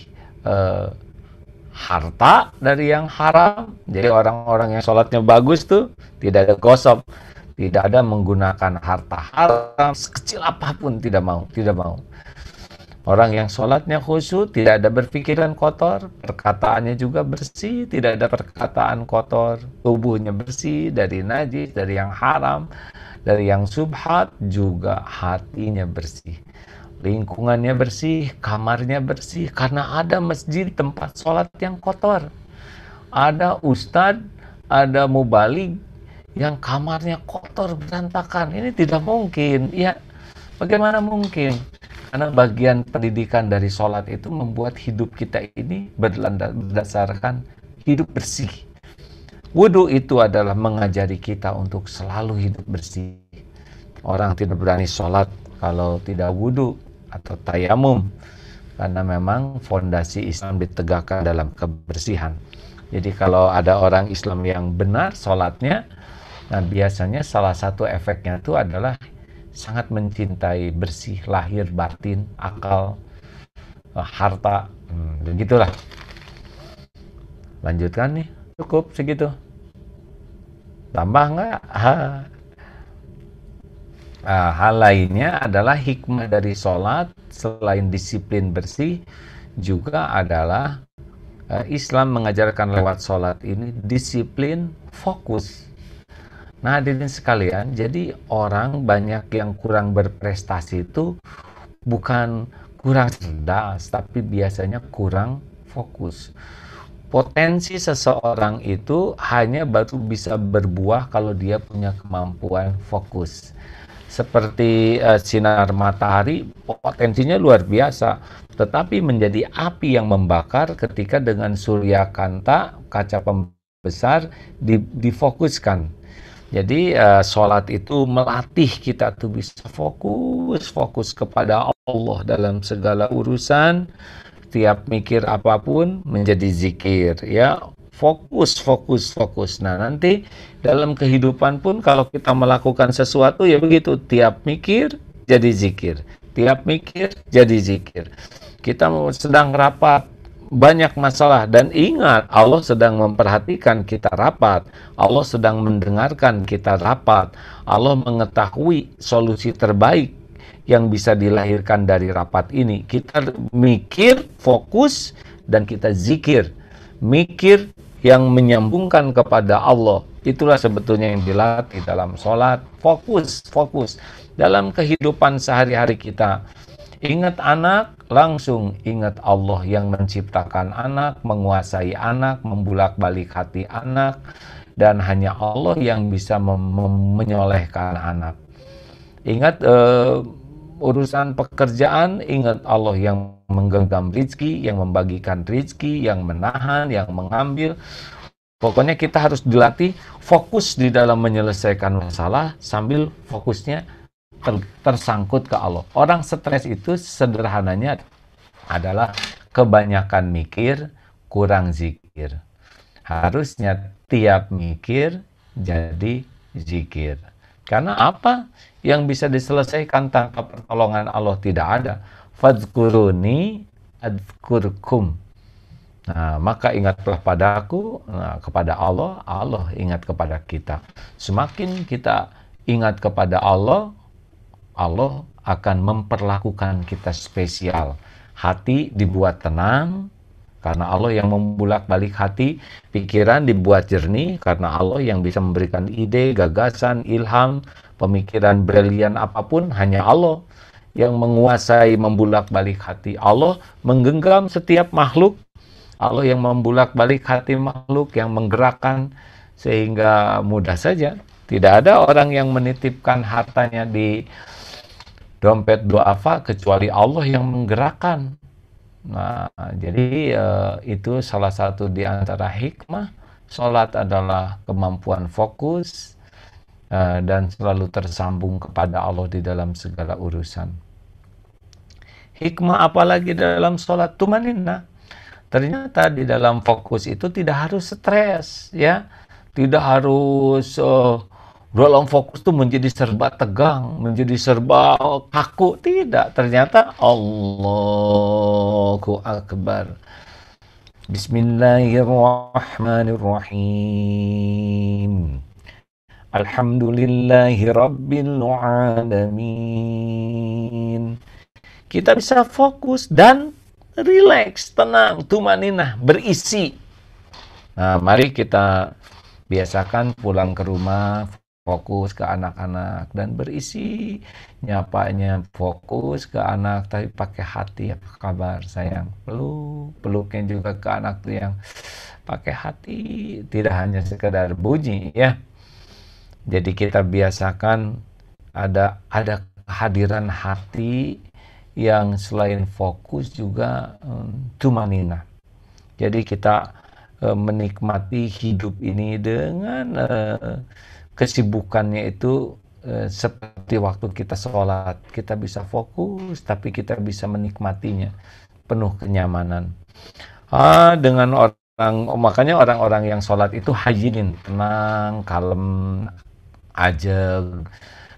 harta dari yang haram. Jadi orang-orang yang sholatnya bagus tuh tidak ada gosip, tidak ada menggunakan harta haram sekecil apapun, tidak mau. Orang yang sholatnya khusyuk, tidak ada berpikiran kotor, perkataannya juga bersih, tidak ada perkataan kotor, tubuhnya bersih dari najis, dari yang haram, dari yang subhat, juga hatinya bersih. Lingkungannya bersih, kamarnya bersih, karena ada masjid tempat sholat yang kotor. Ada ustadz, ada mubalig yang kamarnya kotor, berantakan. Ini tidak mungkin. Ya, bagaimana mungkin? Karena bagian pendidikan dari sholat itu membuat hidup kita ini berdasarkan hidup bersih. Wudhu itu adalah mengajari kita untuk selalu hidup bersih. Orang tidak berani sholat kalau tidak wudhu atau tayamum, karena memang fondasi Islam ditegakkan dalam kebersihan. Jadi kalau ada orang Islam yang benar sholatnya, nah biasanya salah satu efeknya itu adalah sangat mencintai bersih lahir, batin, akal, harta, begitulah. Lanjutkan nih, cukup segitu. Tambah nggak? Hal lainnya adalah hikmah dari sholat selain disiplin bersih juga adalah Islam mengajarkan lewat sholat ini disiplin fokus. Nah, hadirin sekalian, jadi orang banyak yang kurang berprestasi itu bukan kurang cerdas, tapi biasanya kurang fokus. Potensi seseorang itu hanya baru bisa berbuah kalau dia punya kemampuan fokus. Seperti sinar matahari, potensinya luar biasa, tetapi menjadi api yang membakar ketika dengan surya kanta, kaca pembesar, difokuskan. Jadi sholat itu melatih kita tuh bisa fokus kepada Allah dalam segala urusan. Tiap mikir apapun menjadi zikir, ya. Fokus. Nah, nanti dalam kehidupan pun kalau kita melakukan sesuatu ya begitu, tiap mikir jadi zikir, tiap mikir jadi zikir. Kita sedang rapat, banyak masalah. Dan ingat, Allah sedang memperhatikan kita rapat. Allah sedang mendengarkan kita rapat. Allah mengetahui solusi terbaik yang bisa dilahirkan dari rapat ini. Kita mikir, fokus, dan kita zikir. Mikir yang menyambungkan kepada Allah. Itulah sebetulnya yang dilatih dalam sholat. Fokus dalam kehidupan sehari-hari kita. Ingat anak, langsung ingat Allah yang menciptakan anak, menguasai anak, membulak-balik hati anak, dan hanya Allah yang bisa menyolehkan anak. Ingat urusan pekerjaan, ingat Allah yang menggenggam rizki, yang membagikan rizki, yang menahan, yang mengambil. Pokoknya kita harus dilatih fokus di dalam menyelesaikan masalah sambil fokusnya tersangkut ke Allah. Orang stres itu sederhananya adalah kebanyakan mikir, kurang zikir. Harusnya tiap mikir jadi zikir. Karena apa yang bisa diselesaikan tanpa pertolongan Allah tidak ada. Fadzkuruni adzkurkum. Nah, maka ingatlah padaku, kepada Allah, Allah ingat kepada kita. Semakin kita ingat kepada Allah, Allah akan memperlakukan kita spesial. Hati dibuat tenang, karena Allah yang membulak-balik hati. Pikiran dibuat jernih, karena Allah yang bisa memberikan ide, gagasan, ilham, pemikiran brilian apapun, hanya Allah yang menguasai membulak-balik hati. Allah menggenggam setiap makhluk. Allah yang membulak-balik hati makhluk, yang menggerakkan, sehingga mudah saja. Tidak ada orang yang menitipkan hartanya di dompet duafa kecuali Allah yang menggerakkan. Nah, jadi itu salah satu di antara hikmah sholat adalah kemampuan fokus dan selalu tersambung kepada Allah di dalam segala urusan. Hikmah apalagi dalam sholat? Tumaninah. Ternyata di dalam fokus itu tidak harus stres, ya, tidak harus dalam fokus itu menjadi serba tegang, menjadi serba kaku. Tidak, ternyata Allahu Akbar. Bismillahirrahmanirrahim. Alhamdulillahi Rabbil Alamin. Kita bisa fokus dan rileks, tenang, tumaninah, berisi. Nah, mari kita biasakan pulang ke rumah, fokus ke anak-anak dan berisi, nyapanya fokus ke anak tapi pakai hati. Apa kabar sayang? Peluknya juga ke anak tuh yang pakai hati, tidak hanya sekedar bunyi, ya. Jadi kita biasakan ada kehadiran hati yang selain fokus juga tumaninah. Jadi kita menikmati hidup ini dengan kesibukannya itu seperti waktu kita sholat, kita bisa fokus, tapi kita bisa menikmatinya penuh kenyamanan. Dengan makanya orang-orang yang sholat itu hayyin, tenang, kalem, ajeg,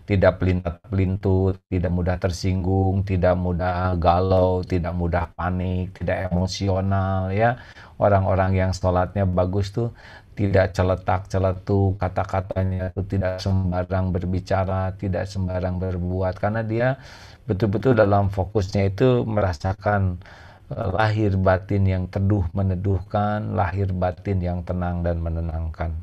tidak pelintat-pelintut, tidak mudah tersinggung, tidak mudah galau, tidak mudah panik, tidak emosional, ya. Orang-orang yang sholatnya bagus tuh tidak celetak-celetuk, kata-katanya itu tidak sembarang berbicara, tidak sembarang berbuat, karena dia betul-betul dalam fokusnya itu merasakan lahir batin yang teduh meneduhkan, lahir batin yang tenang dan menenangkan.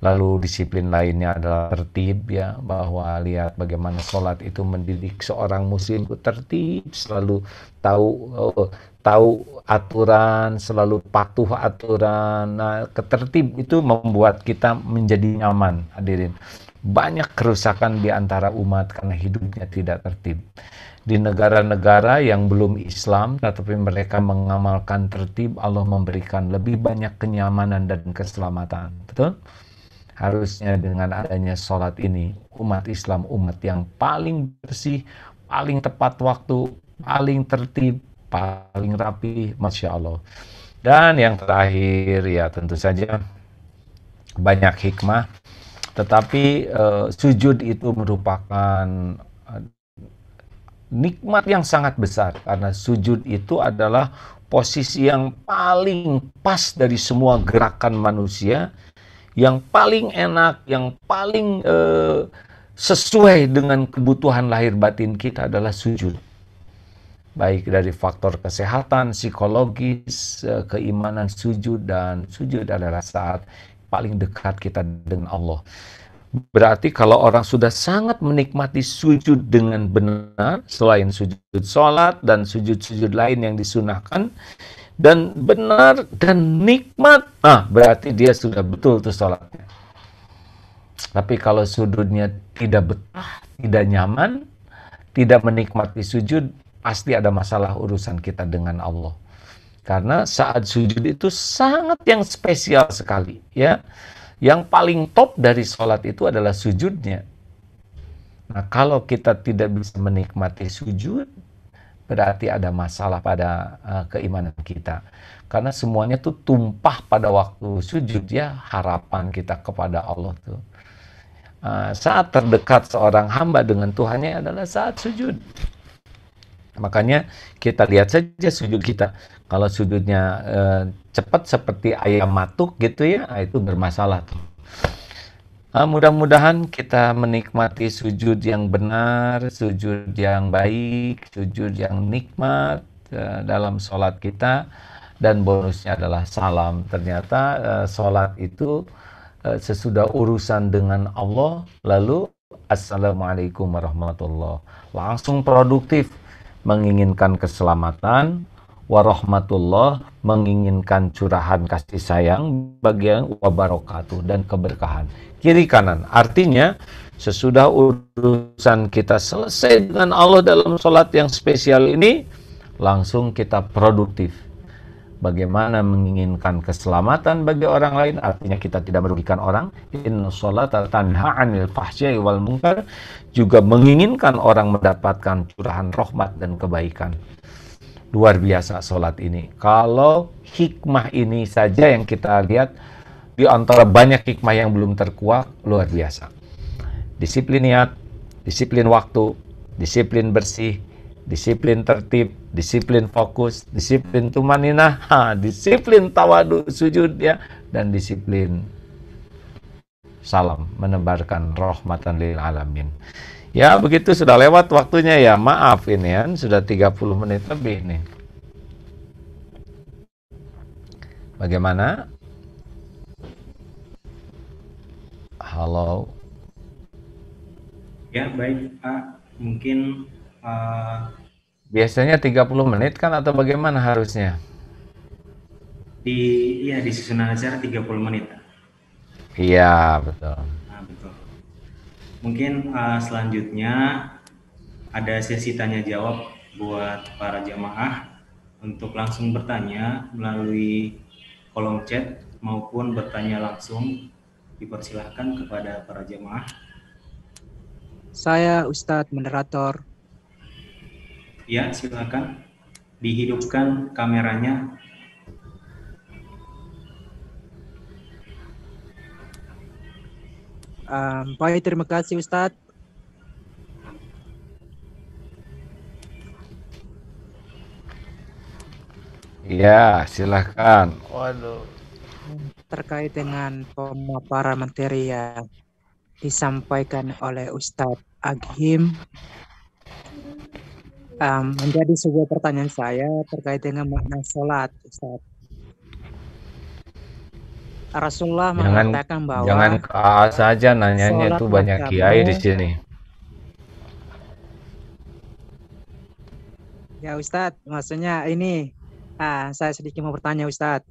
Lalu disiplin lainnya adalah tertib, ya, bahwa lihat bagaimana sholat itu mendidik seorang muslim itu tertib, selalu tahu aturan, selalu patuh aturan. Nah, ketertib itu membuat kita menjadi nyaman, hadirin. Banyak kerusakan di antara umat karena hidupnya tidak tertib. Di negara-negara yang belum Islam tetapi mereka mengamalkan tertib, Allah memberikan lebih banyak kenyamanan dan keselamatan. Betul? Harusnya dengan adanya sholat ini, umat Islam umat yang paling bersih, paling tepat waktu, paling tertib, paling rapi, Masya Allah. Dan yang terakhir, ya tentu saja banyak hikmah, tetapi sujud itu merupakan nikmat yang sangat besar, karena sujud itu adalah posisi yang paling pas dari semua gerakan manusia, yang paling enak, yang paling sesuai dengan kebutuhan lahir batin kita adalah sujud. Baik dari faktor kesehatan, psikologis, keimanan, sujud, dan sujud adalah saat paling dekat kita dengan Allah. Berarti kalau orang sudah sangat menikmati sujud dengan benar, selain sujud sholat dan sujud-sujud lain yang disunahkan, dan benar dan nikmat, berarti dia sudah betul tuh sholatnya. Tapi kalau sujudnya tidak betah, tidak nyaman, tidak menikmati sujud, pasti ada masalah urusan kita dengan Allah. Karena saat sujud itu sangat yang spesial sekali, ya. Yang paling top dari sholat itu adalah sujudnya. Nah, kalau kita tidak bisa menikmati sujud, berarti ada masalah pada keimanan kita. Karena semuanya tuh tumpah pada waktu sujud, ya, harapan kita kepada Allah tuh. Saat terdekat seorang hamba dengan Tuhannya adalah saat sujud. Makanya kita lihat saja sujud kita. Kalau sujudnya cepat seperti ayam matuk gitu, ya, itu bermasalah tuh. Mudah-mudahan kita menikmati sujud yang benar, sujud yang baik, sujud yang nikmat dalam sholat kita. Dan bonusnya adalah salam. Ternyata sholat itu sesudah urusan dengan Allah, lalu Assalamualaikum warahmatullahi wabarakatuh. Langsung produktif, menginginkan keselamatan, warahmatullah, menginginkan curahan kasih sayang, bagian wabarakatuh, dan keberkahan. Kiri kanan, artinya sesudah urusan kita selesai dengan Allah dalam sholat yang spesial ini, langsung kita produktif. Bagaimana menginginkan keselamatan bagi orang lain, artinya kita tidak merugikan orang. Inna sholata tanha 'anil fahsya'i wal munkar, juga menginginkan orang mendapatkan curahan rahmat dan kebaikan. Luar biasa sholat ini. Kalau hikmah ini saja yang kita lihat, di antara banyak hikmah yang belum terkuak, luar biasa. Disiplin niat, disiplin waktu, disiplin bersih, disiplin tertib, disiplin fokus, disiplin tumaninah, disiplin tawadu sujud, ya, dan disiplin salam, menebarkan rahmatan lil alamin. Ya, begitu, sudah lewat waktunya, ya. Maaf ini kan sudah 30 menit lebih nih. Bagaimana? Halo. Ya, baik, Pak. Mungkin biasanya 30 menit kan atau bagaimana harusnya? di susunan acara 30 menit. Iya, betul. Nah, betul. Mungkin selanjutnya ada sesi tanya jawab buat para jamaah untuk langsung bertanya melalui kolom chat maupun bertanya langsung. Dipersilahkan kepada para jamaah. Saya Ustadz Moderator. Ya, silakan dihidupkan kameranya. Baik, terima kasih Ustadz. Iya, silakan. Waduh. Terkait dengan pemaparan materi yang disampaikan oleh Ustadz Agim, menjadi sebuah pertanyaan saya terkait dengan makna sholat, Ustadz. Rasulullah mengatakan bahwa jangan saja nanyanya, itu banyak kiai di sini. Ya Ustadz, maksudnya ini saya sedikit mau bertanya Ustadz.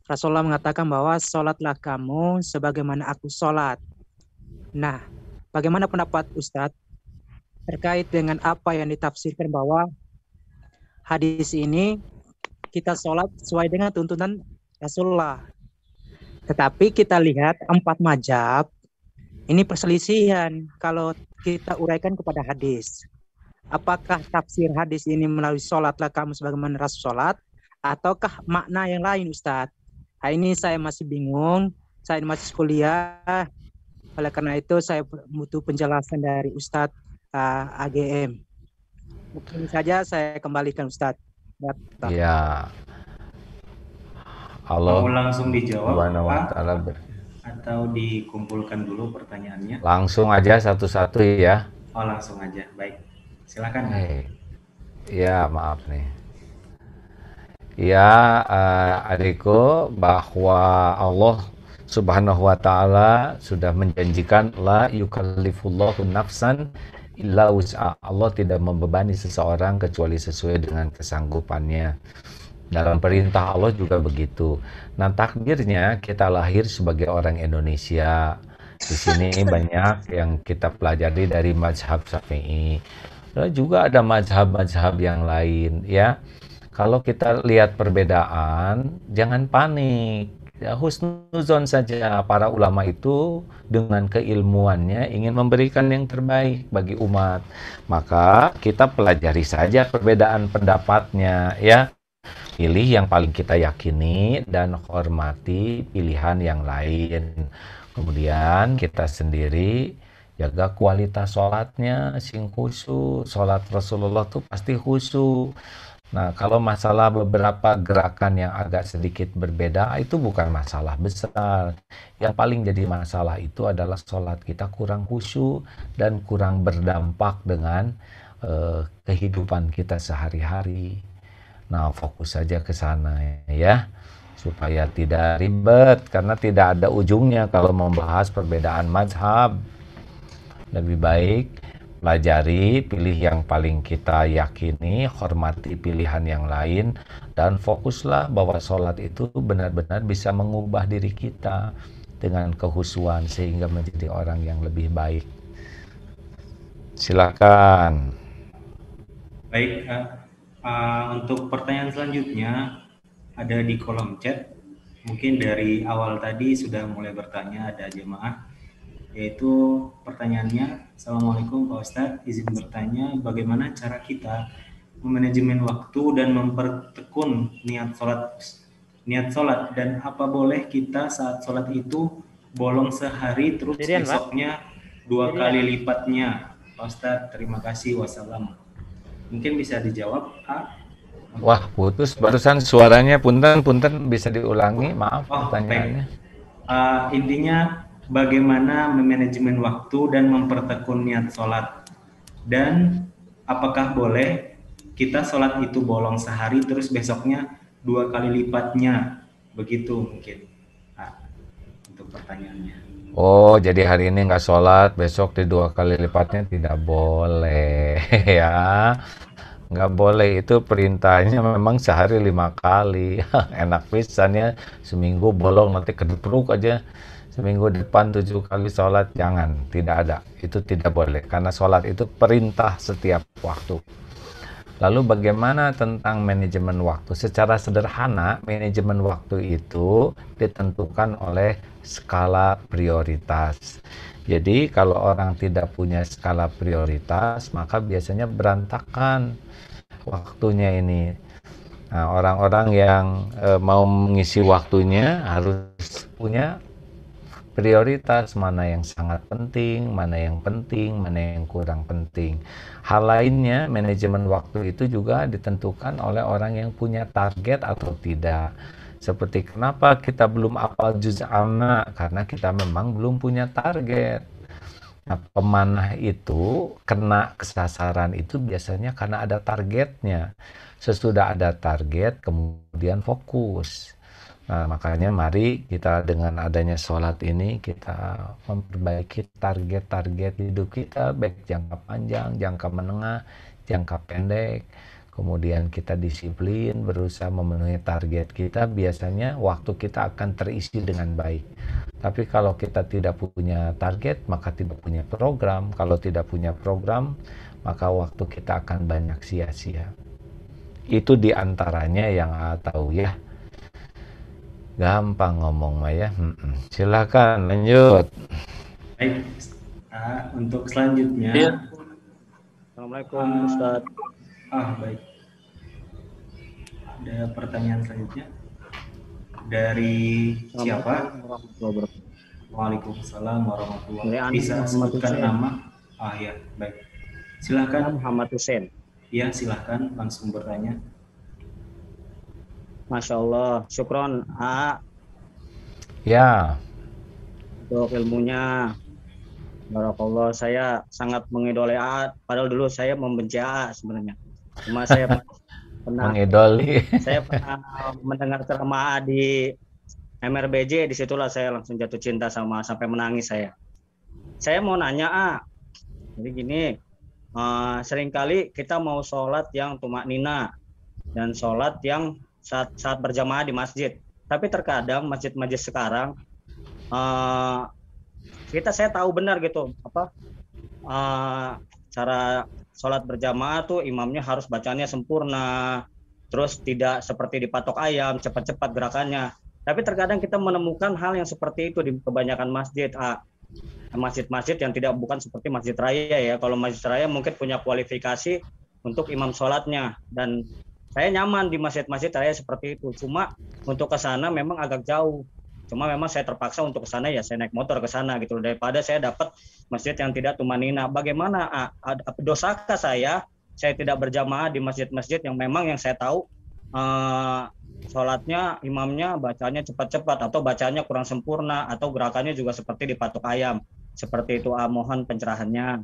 Rasulullah mengatakan bahwa sholatlah kamu sebagaimana aku sholat. Nah, bagaimana pendapat Ustadz terkait dengan apa yang ditafsirkan bahwa hadis ini kita sholat sesuai dengan tuntunan Rasulullah. Tetapi kita lihat 4 mazhab ini perselisihan kalau kita uraikan kepada hadis. Apakah tafsir hadis ini melalui sholatlah kamu sebagaimana Rasul sholat, ataukah makna yang lain Ustadz? Nah, ini saya masih bingung, saya masih kuliah, oleh karena itu saya butuh penjelasan dari Ustadz AGM. Mungkin saja saya kembalikan Ustadz. batal. Ya, Mau Allah langsung dijawab Subhanahu wa Pak taala atau dikumpulkan dulu pertanyaannya? langsung aja satu-satu ya. Oh, langsung aja. Baik. Silakan. Ya, maaf nih. Ya, adikku, bahwa Allah Subhanahu wa taala sudah menjanjikan la yukallifullahu nafsan illa wus'a. Allah tidak membebani seseorang kecuali sesuai dengan kesanggupannya. Dalam perintah Allah juga begitu. Nah, takdirnya kita lahir sebagai orang Indonesia. Di sini banyak yang kita pelajari dari mazhab Syafi'i. Dan juga ada mazhab-mazhab yang lain ya. Kalau kita lihat perbedaan, jangan panik. Ya, husnuzon saja. Para ulama itu dengan keilmuannya ingin memberikan yang terbaik bagi umat. Maka kita pelajari saja perbedaan pendapatnya ya. Pilih yang paling kita yakini dan hormati pilihan yang lain. Kemudian kita sendiri jaga kualitas sholatnya, sing khusyuk. Sholat Rasulullah tuh pasti khusyuk. Nah, kalau masalah beberapa gerakan yang agak sedikit berbeda, itu bukan masalah besar. Yang paling jadi masalah itu adalah sholat kita kurang khusyuk dan kurang berdampak dengan kehidupan kita sehari-hari. Nah, fokus saja ke sana ya, supaya tidak ribet, karena tidak ada ujungnya kalau membahas perbedaan mazhab. Lebih baik pelajari, pilih yang paling kita yakini, hormati pilihan yang lain, dan fokuslah bahwa sholat itu benar-benar bisa mengubah diri kita dengan kehusuan sehingga menjadi orang yang lebih baik. Silakan. Baik, untuk pertanyaan selanjutnya ada di kolom chat. Mungkin dari awal tadi sudah mulai bertanya, ada jemaah, yaitu pertanyaannya, Assalamualaikum Pak Ustadz, izin bertanya bagaimana cara kita memanajemen waktu dan mempertekun niat sholat, dan apa boleh kita saat sholat itu bolong sehari terus besoknya 2 kali lipatnya? Pak Ustadz, terima kasih, wassalam. Mungkin bisa dijawab, Pak? Wah, putus barusan suaranya, punten bisa diulangi, maaf pertanyaannya. Intinya bagaimana memanajemen waktu dan mempertekun niat sholat, dan apakah boleh kita sholat itu bolong sehari terus besoknya 2 kali lipatnya, begitu mungkin untuk pertanyaannya. Oh, jadi hari ini nggak sholat, besok di 2 kali lipatnya tidak boleh ya. Nggak boleh, itu perintahnya memang sehari 5 kali. Enak pisannya, seminggu bolong nanti kedepruk aja. Seminggu depan 7 kali sholat, jangan, tidak ada. Itu tidak boleh, karena sholat itu perintah setiap waktu. Lalu bagaimana tentang manajemen waktu? Secara sederhana, manajemen waktu itu ditentukan oleh skala prioritas. Jadi kalau orang tidak punya skala prioritas, maka biasanya berantakan waktunya ini. Nah, orang-orang yang mau mengisi waktunya harus punya prioritas, mana yang sangat penting, mana yang kurang penting. Hal lainnya, manajemen waktu itu juga ditentukan oleh orang yang punya target atau tidak. Seperti kenapa kita belum hafal juz amma, karena kita memang belum punya target. Nah, pemanah itu kena kesasaran itu biasanya karena ada targetnya. Sesudah ada target, kemudian fokus. Nah, makanya mari kita dengan adanya sholat ini kita memperbaiki target-target hidup kita, baik jangka panjang, jangka menengah, jangka pendek. Kemudian kita disiplin, berusaha memenuhi target kita, biasanya waktu kita akan terisi dengan baik. Tapi kalau kita tidak punya target, maka tidak punya program. Kalau tidak punya program, maka waktu kita akan banyak sia-sia. Itu diantaranya yang tahu ya. Gampang ngomong mah ya. Silakan lanjut. Baik, untuk selanjutnya. Ya. Assalamualaikum Ustaz. Baik. Ada pertanyaan selanjutnya dari siapa? Waalaikumsalam warahmatullahi wabarakatuh. Bisa sebutkan nama? Ya, baik. Silakan. Muhammad Hussein. Ya, silakan langsung bertanya. Masya Allah, syukron Ya, untuk ilmunya. Barakallah, saya sangat mengidolai padahal dulu saya membenci sebenarnya. Cuma saya pernah mengidoli. saya pernah mendengar ceramah di MRBJ, disitulah saya langsung jatuh cinta sampai menangis saya. Saya mau nanya jadi gini, seringkali kita mau sholat yang tumak nina dan sholat yang saat berjamaah di masjid. Tapi terkadang masjid-masjid sekarang saya tahu benar gitu cara sholat berjamaah tuh imamnya harus bacanya sempurna, terus tidak seperti dipatok ayam cepat-cepat gerakannya. Tapi terkadang kita menemukan hal yang seperti itu di kebanyakan masjid, masjid-masjid yang bukan seperti masjid raya ya. Kalau masjid raya mungkin punya kualifikasi untuk imam sholatnya, dan saya nyaman di masjid-masjid raya seperti itu. Cuma untuk ke sana memang agak jauh. Cuma memang saya terpaksa untuk ke sana, ya saya naik motor ke sana gitu daripada saya dapat masjid yang tidak tumanina. Bagaimana dosakah saya tidak berjamaah di masjid-masjid yang memang yang saya tahu sholatnya imamnya bacanya cepat-cepat atau bacanya kurang sempurna atau gerakannya juga seperti dipatok ayam. Seperti itu, mohon pencerahannya.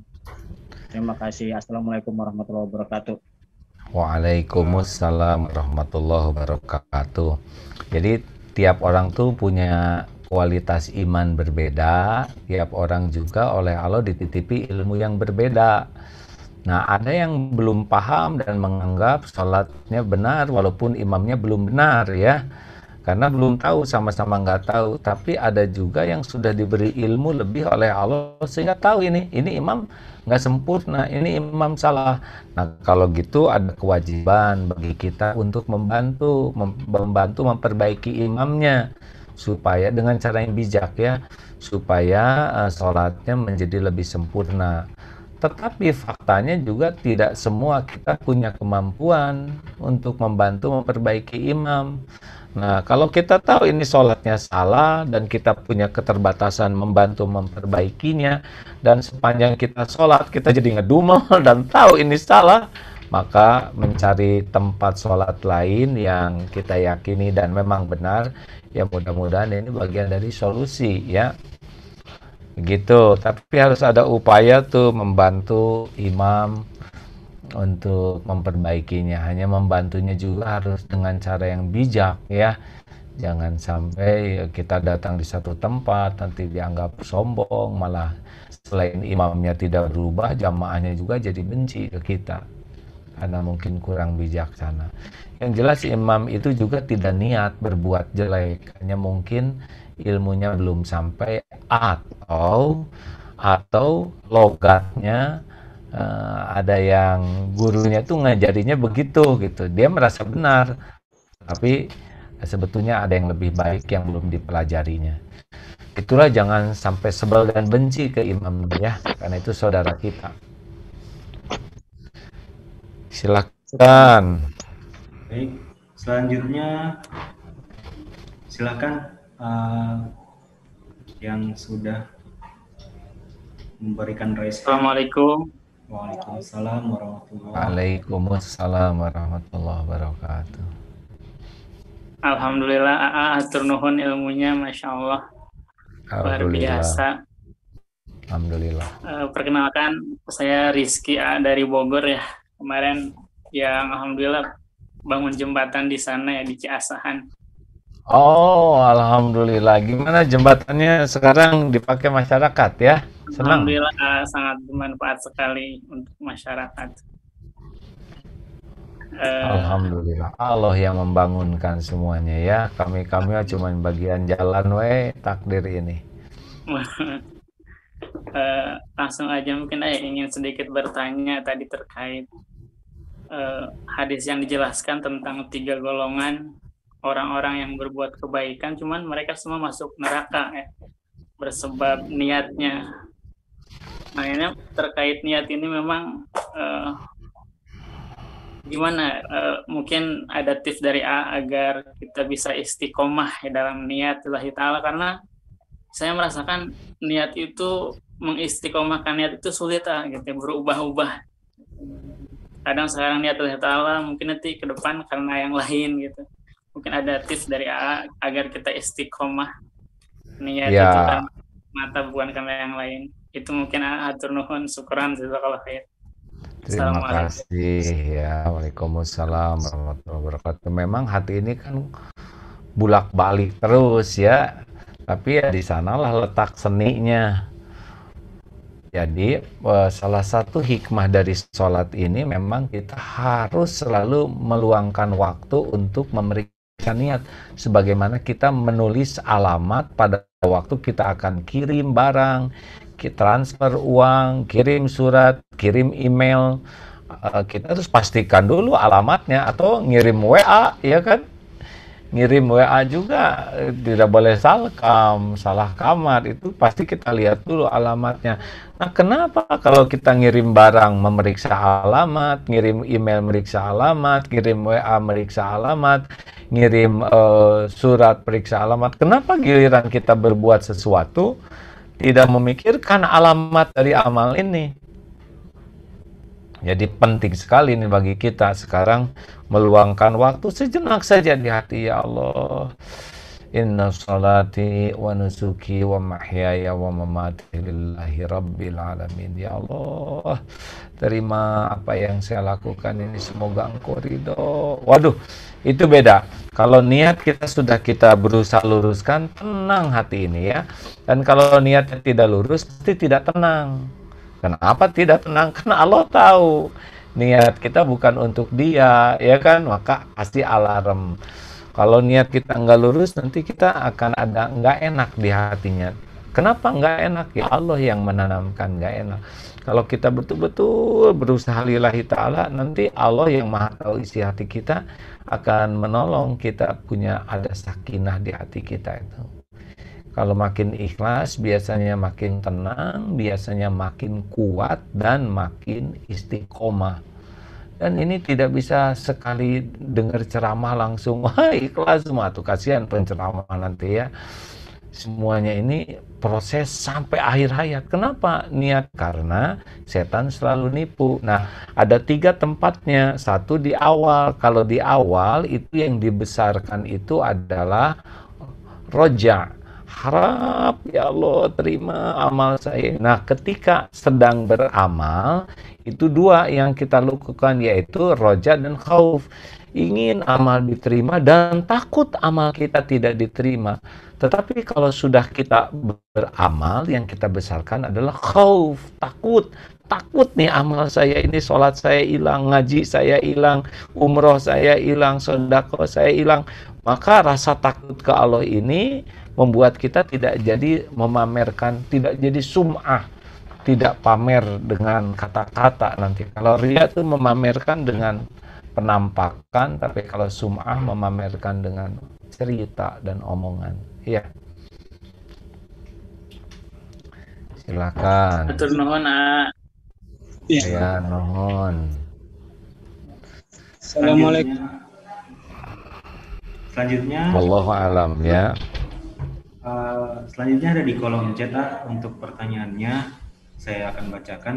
Terima kasih. Assalamualaikum warahmatullahi wabarakatuh. Waalaikumsalam warahmatullahi wabarakatuh. Jadi tiap orang tuh punya kualitas iman berbeda, tiap orang juga oleh Allah dititipi ilmu yang berbeda. Nah, ada yang belum paham dan menganggap sholatnya benar walaupun imamnya belum benar ya, karena belum tahu, sama-sama nggak tahu. Tapi ada juga yang sudah diberi ilmu lebih oleh Allah sehingga tahu ini imam nggak sempurna, ini imam salah. Nah, kalau gitu ada kewajiban bagi kita untuk membantu memperbaiki imamnya supaya dengan cara yang bijak ya, supaya sholatnya menjadi lebih sempurna. Tetapi faktanya juga tidak semua kita punya kemampuan untuk membantu memperbaiki imam. Nah, kalau kita tahu ini sholatnya salah dan kita punya keterbatasan membantu memperbaikinya, dan sepanjang kita sholat kita jadi ngedumel dan tahu ini salah, maka mencari tempat sholat lain yang kita yakini dan memang benar, ya mudah-mudahan ini bagian dari solusi ya. Gitu, tapi harus ada upaya tuh membantu imam untuk memperbaikinya. Hanya membantunya juga harus dengan cara yang bijak ya. Jangan sampai kita datang di satu tempat nanti dianggap sombong, malah selain imamnya tidak berubah, jamaahnya juga jadi benci ke kita karena mungkin kurang bijaksana. Yang jelas imam itu juga tidak niat berbuat jelek, hanya mungkin ilmunya belum sampai atau logatnya ada yang gurunya tuh ngajarinya begitu gitu, dia merasa benar tapi sebetulnya ada yang lebih baik yang belum dipelajarinya. Itulah, jangan sampai sebel dan benci ke imam ya, karena itu saudara kita. Silakan. Baik, selanjutnya silakan yang sudah memberikan raise. Assalamualaikum. Waalaikumsalam warahmatullahi wabarakatuh. Waalaikumsalam warahmatullahi wabarakatuh. Alhamdulillah, hatur nuhun ilmunya, Masya Allah. Luar biasa. Alhamdulillah. Perkenalkan, saya Rizky dari Bogor ya. Kemarin yang alhamdulillah bangun jembatan di sana ya, di Ciasahan. Oh, alhamdulillah. Gimana jembatannya sekarang dipakai masyarakat ya? Senang. Alhamdulillah, sangat bermanfaat sekali untuk masyarakat. Alhamdulillah, Allah yang membangunkan semuanya ya. Kami cuma bagian jalan takdir ini. Langsung aja mungkin ingin sedikit bertanya tadi terkait hadis yang dijelaskan tentang 3 golongan orang-orang yang berbuat kebaikan, cuman mereka semua masuk neraka ya, bersebab niatnya. Nah, ini terkait niat ini memang gimana? Mungkin ada tips dari agar kita bisa istiqomah ya dalam niat lillahi ta'ala, karena saya merasakan niat itu, mengistiqomahkan niat itu sulit gitu, berubah-ubah. Kadang sekarang niat lillahi ta'ala, mungkin nanti ke depan karena yang lain gitu. mungkin ada tips dari AA agar kita istiqomah niat Ya. itu karena mata bukan karena yang lain. Itu mungkin AA atur nuhun, syukran, jazakallahu khair. Terima Assalamualaikum. kasih ya. Waalaikumsalam warahmatullahi wabarakatuh. Memang hati ini kan bulak-balik terus ya. Tapi ya di sanalah letak seninya. Jadi salah satu hikmah dari sholat ini memang kita harus selalu meluangkan waktu untuk memeriksa niat. Sebagaimana kita menulis alamat pada waktu kita akan kirim barang, transfer uang, kirim surat, kirim email, kita harus pastikan dulu alamatnya, atau ngirim WA, ya kan? Ngirim WA juga tidak boleh salah kamar, itu pasti kita lihat dulu alamatnya. Nah, kenapa kalau kita ngirim barang memeriksa alamat, ngirim email meriksa alamat, ngirim WA meriksa alamat, ngirim surat periksa alamat, kenapa giliran kita berbuat sesuatu tidak memikirkan alamat dari amal ini? Jadi penting sekali nih bagi kita sekarang meluangkan waktu sejenak saja di hati. Ya Allah, inna salati wa nusuki wa mahyaya wa mamati lillahi rabbil alamin. Ya Allah, terima apa yang saya lakukan ini, semoga Engkau ridho. Waduh, itu beda. Kalau niat kita berusaha luruskan, tenang hati ini ya. Dan kalau niatnya tidak lurus, pasti tidak tenang. Kenapa tidak tenang? Karena Allah tahu niat kita bukan untuk Dia, ya kan? Maka pasti alarm. Kalau niat kita nggak lurus, nanti kita akan ada nggak enak di hatinya. Kenapa nggak enak? Ya Allah yang menanamkan nggak enak. Kalau kita betul-betul berusaha lillahi ta'ala, nanti Allah yang maha tahu isi hati kita akan menolong kita punya ada sakinah di hati kita itu. Kalau makin ikhlas, biasanya makin tenang, biasanya makin kuat, dan makin istiqomah. Dan ini tidak bisa sekali dengar ceramah langsung, wah ikhlas semua, tuh kasihan penceramah nanti ya. Semuanya ini proses sampai akhir hayat. Kenapa? Niat, karena setan selalu nipu. Nah, ada 3 tempatnya. Satu di awal. Kalau di awal itu yang dibesarkan itu adalah roja. Harap ya Allah terima amal saya. Nah, ketika sedang beramal, itu 2 yang kita lakukan, yaitu roja dan khauf. Ingin amal diterima dan takut amal kita tidak diterima. Tetapi kalau sudah kita beramal, yang kita besarkan adalah khauf, takut. Takut nih amal saya ini, sholat saya hilang, ngaji saya hilang, umroh saya hilang, sedekah saya hilang. Maka rasa takut ke Allah ini membuat kita tidak jadi memamerkan, tidak jadi sum'ah, tidak pamer dengan kata-kata nanti. Kalau riya itu memamerkan dengan penampakan, tapi kalau sum'ah memamerkan dengan cerita dan omongan. Iya. Silakan. Atur nuhun, Ya, nuhun. Assalamualaikum. Selanjutnya, Wallahu alam ya. Selanjutnya ada di kolom chat untuk pertanyaannya, saya akan bacakan.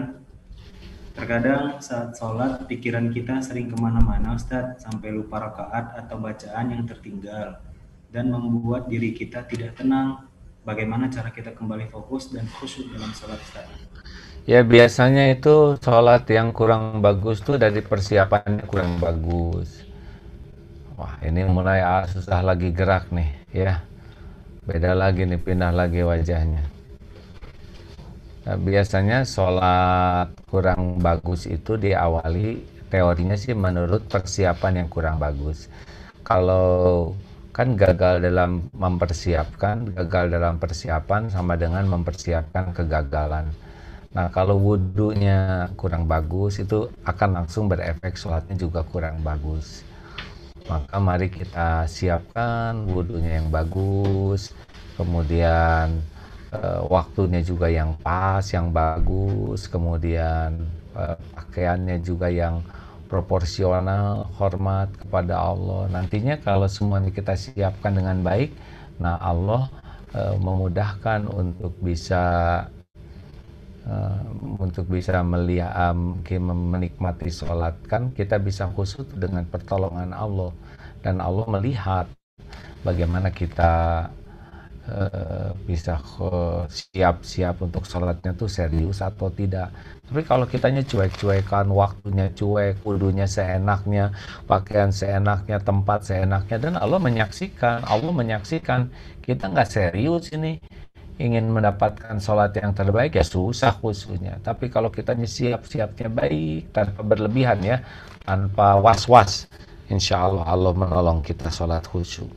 Terkadang saat sholat pikiran kita sering kemana-mana Ustadz, sampai lupa rakaat atau bacaan yang tertinggal dan membuat diri kita tidak tenang. Bagaimana cara kita kembali fokus dan khusyuk dalam sholat Ustadz? Ya biasanya itu sholat yang kurang bagus tuh dari persiapannya kurang bagus. Wah ini mulai susah lagi gerak nih ya. Beda lagi nih, pindah lagi wajahnya. Nah, biasanya sholat kurang bagus itu diawali, teorinya sih menurut persiapan yang kurang bagus. Kalau kan gagal dalam mempersiapkan, gagal dalam persiapan sama dengan mempersiapkan kegagalan. Nah kalau wudhunya kurang bagus, itu akan langsung berefek sholatnya juga kurang bagus. Maka mari kita siapkan wudhunya yang bagus, kemudian waktunya juga yang pas, yang bagus, kemudian pakaiannya juga yang proporsional, hormat kepada Allah. Nantinya kalau semuanya kita siapkan dengan baik, nah Allah memudahkan untuk bisa melihat, menikmati sholat. Kan kita bisa khusyuk dengan pertolongan Allah. dan Allah melihat bagaimana kita bisa siap-siap untuk sholatnya tuh serius atau tidak. Tapi kalau kitanya cuek-cuekan, waktunya cuek, wudunya seenaknya, pakaian seenaknya, tempat seenaknya, dan Allah menyaksikan kita nggak serius ini, ingin mendapatkan sholat yang terbaik, ya susah khusyuknya. Tapi kalau kitanya siap-siapnya baik, tanpa berlebihan ya, tanpa was-was, insya Allah Allah menolong kita sholat khusyuk.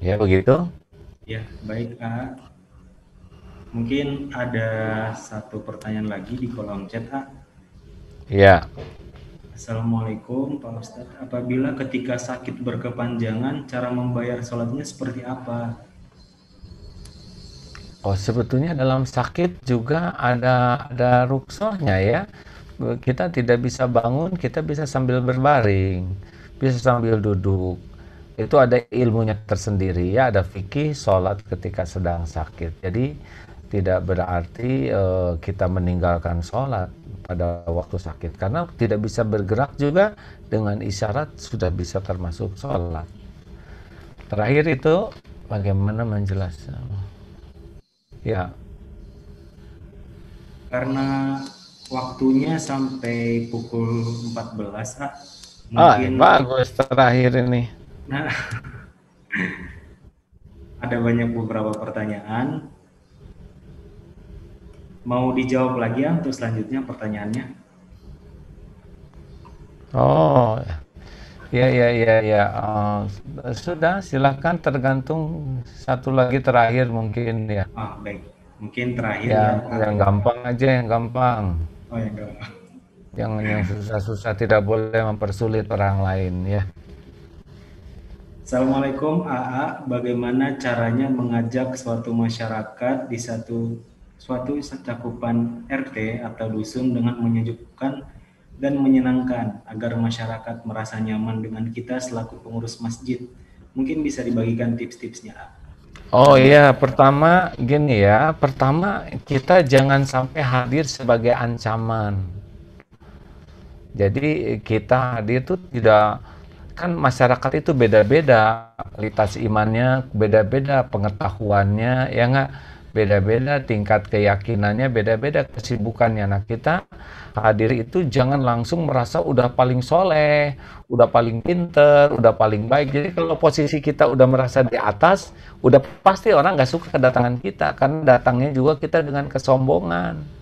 Ya begitu? Ya, baik A. Mungkin ada satu pertanyaan lagi di kolom chat A. Ya. Assalamualaikum Pak Ustadz. Apabila ketika sakit berkepanjangan, cara membayar sholatnya seperti apa? Oh, sebetulnya dalam sakit juga ada rukhsahnya ya. Kita tidak bisa bangun, kita bisa sambil berbaring, bisa sambil duduk. Itu ada ilmunya tersendiri ya, ada fikih sholat ketika sedang sakit. Jadi tidak berarti kita meninggalkan sholat pada waktu sakit, karena tidak bisa bergerak juga dengan isyarat sudah bisa termasuk sholat. Terakhir itu bagaimana menjelaskan? Ya. Karena waktunya sampai pukul 14 mungkin bagus terakhir ini. Nah, ada beberapa pertanyaan. Mau dijawab lagi ya untuk selanjutnya pertanyaannya? Oh, ya. Sudah, silakan, tergantung satu lagi terakhir mungkin ya. Baik. Mungkin terakhir yang gampang aja, yang gampang. Oh, yang gampang. Yang susah-susah tidak boleh mempersulit orang lain ya. Assalamualaikum AA, bagaimana caranya mengajak suatu masyarakat di suatu cakupan RT atau dusun dengan menyejukkan dan menyenangkan agar masyarakat merasa nyaman dengan kita selaku pengurus masjid? Mungkin bisa dibagikan tips-tipsnya A. Oh iya, pertama gini ya, kita jangan sampai hadir sebagai ancaman. Jadi kita hadir itu tidak, kan masyarakat itu beda-beda, kualitas imannya beda-beda, pengetahuannya ya nggak, beda-beda tingkat keyakinannya, beda-beda kesibukannya. Nah, kita hadir itu jangan langsung merasa udah paling soleh, udah paling pinter, udah paling baik. Jadi kalau posisi kita udah merasa di atas, udah pasti orang nggak suka kedatangan kita, karena datangnya juga kita dengan kesombongan.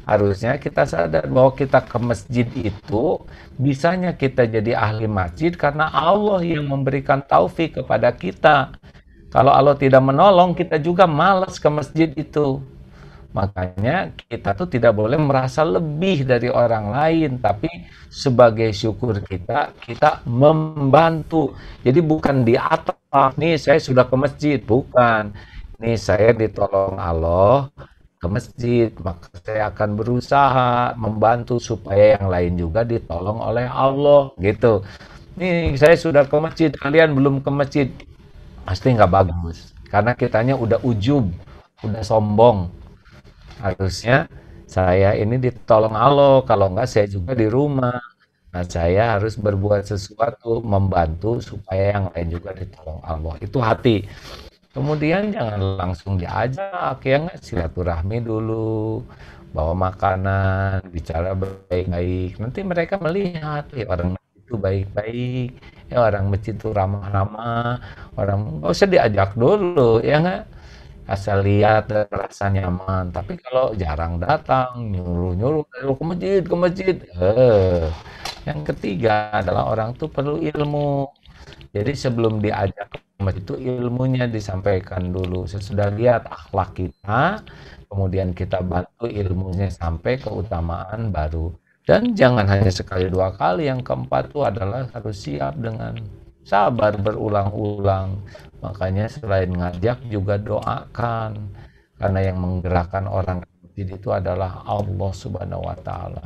Harusnya kita sadar bahwa kita ke masjid itu bisanya kita jadi ahli masjid karena Allah yang memberikan taufik kepada kita. Kalau Allah tidak menolong, kita juga malas ke masjid itu. Makanya kita tuh tidak boleh merasa lebih dari orang lain, tapi sebagai syukur kita membantu. Jadi bukan di atas, nih saya sudah ke masjid, bukan. Nih saya ditolong Allah ke masjid, maka saya akan berusaha membantu supaya yang lain juga ditolong oleh Allah, gitu. Nih saya sudah ke masjid, kalian belum ke masjid, pasti nggak bagus, karena kitanya udah ujub, udah sombong. Harusnya saya ini ditolong Allah, kalau nggak saya juga di rumah. Nah, saya harus berbuat sesuatu, membantu supaya yang lain juga ditolong Allah. Itu hati. Kemudian jangan langsung diajak, ya nggak, silaturahmi dulu, bawa makanan, bicara baik-baik. Nanti mereka melihat, orang itu baik-baik, ya orang masjid itu ramah-ramah, orang nggak usah diajak dulu, ya nggak, asal lihat dan merasa nyaman. Tapi kalau jarang datang, nyuruh ke masjid. Yang ketiga adalah orang tuh perlu ilmu. Jadi sebelum diajak ke masjid itu ilmunya disampaikan dulu. Sesudah lihat akhlak kita, kemudian kita bantu ilmunya sampai keutamaan baru. Dan jangan hanya sekali dua kali, yang keempat itu adalah harus siap dengan sabar berulang-ulang. Makanya selain ngajak juga doakan, karena yang menggerakkan orang ke masjid itu adalah Allah Subhanahu wa Ta'ala.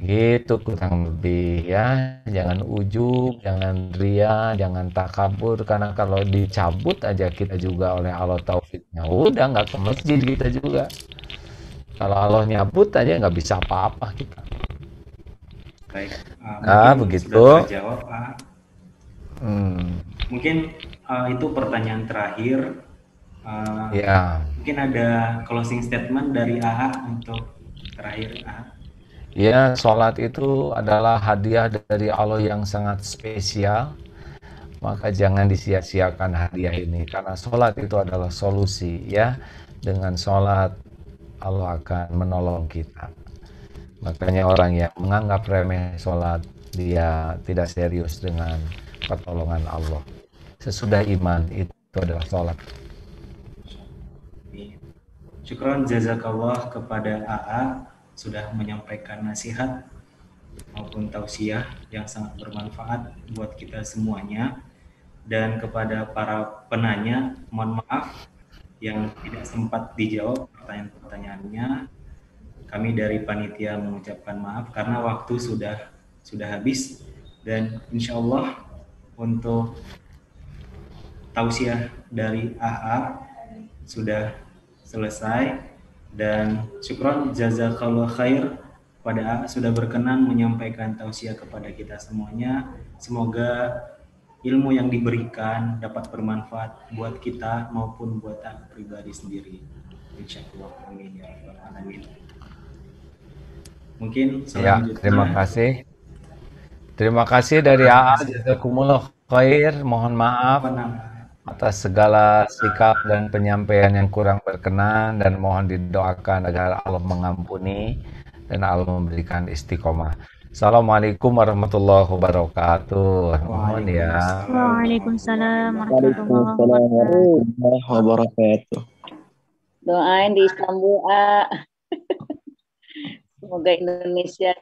Gitu kurang lebih ya. Jangan ujub, jangan ria, jangan takabur, karena kalau dicabut aja kita juga oleh Allah taufiknya, udah nggak ke masjid kita juga. Kalau Allah nyabut aja nggak bisa apa-apa kita. Baik, mungkin begitu. sudah terjawab, Pak. Hmm, Mungkin itu pertanyaan terakhir. ya. Mungkin ada closing statement dari AA untuk terakhir, AA. Ya, sholat itu adalah hadiah dari Allah yang sangat spesial. Maka jangan disia-siakan hadiah ini, karena sholat itu adalah solusi, ya. Dengan sholat Allah akan menolong kita. Makanya orang yang menganggap remeh sholat, dia tidak serius dengan pertolongan Allah. Sesudah iman itu adalah sholat. Syukron jazakallah kepada AA sudah menyampaikan nasihat maupun tausiah yang sangat bermanfaat buat kita semuanya. Dan kepada para penanya, mohon maaf yang tidak sempat dijawab pertanyaan-pertanyaannya. Kami dari panitia mengucapkan maaf karena waktu sudah habis, dan insya Allah untuk tausiah dari AA sudah selesai, dan syukron jazakallah khair pada AA sudah berkenan menyampaikan tausiah kepada kita semuanya. Semoga ilmu yang diberikan dapat bermanfaat buat kita maupun buat AA pribadi sendiri. Insyaallah, amin ya rabbal alamin. Mungkin selanjutnya. Terima kasih dari AA, jazakumullah khair. Mohon maaf atas segala sikap dan penyampaian yang kurang berkenan, dan mohon didoakan agar Allah mengampuni dan Allah memberikan istiqomah. Assalamualaikum warahmatullahi wabarakatuh. Mohon ya. Waalaikumsalam warahmatullahi wabarakatuh. Doain di Istanbul, semoga Indonesia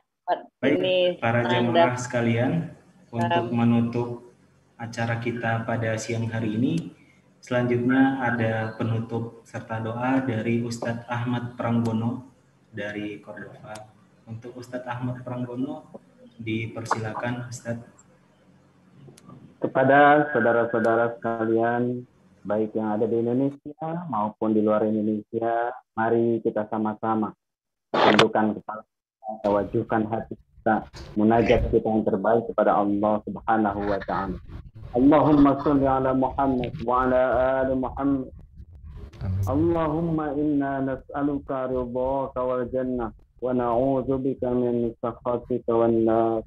ini para jemaah sekalian, untuk menutup acara kita pada siang hari ini, selanjutnya ada penutup serta doa dari Ustadz Ahmad Pranggono dari Cordova. Untuk Ustadz Ahmad Pranggono, dipersilakan Ustadz. Kepada saudara-saudara sekalian, baik yang ada di Indonesia maupun di luar Indonesia, mari kita sama-sama tundukkan kepala, tawajuhkan hati kita, munajat kita yang terbaik kepada Allah Subhanahu wa Ta'ala. Allahumma sholli ala Muhammad wa ala ali Muhammad. Allahumma inna nas'aluka ridhaka wal jannah wa na'udzu bika min sakhatika wan nar.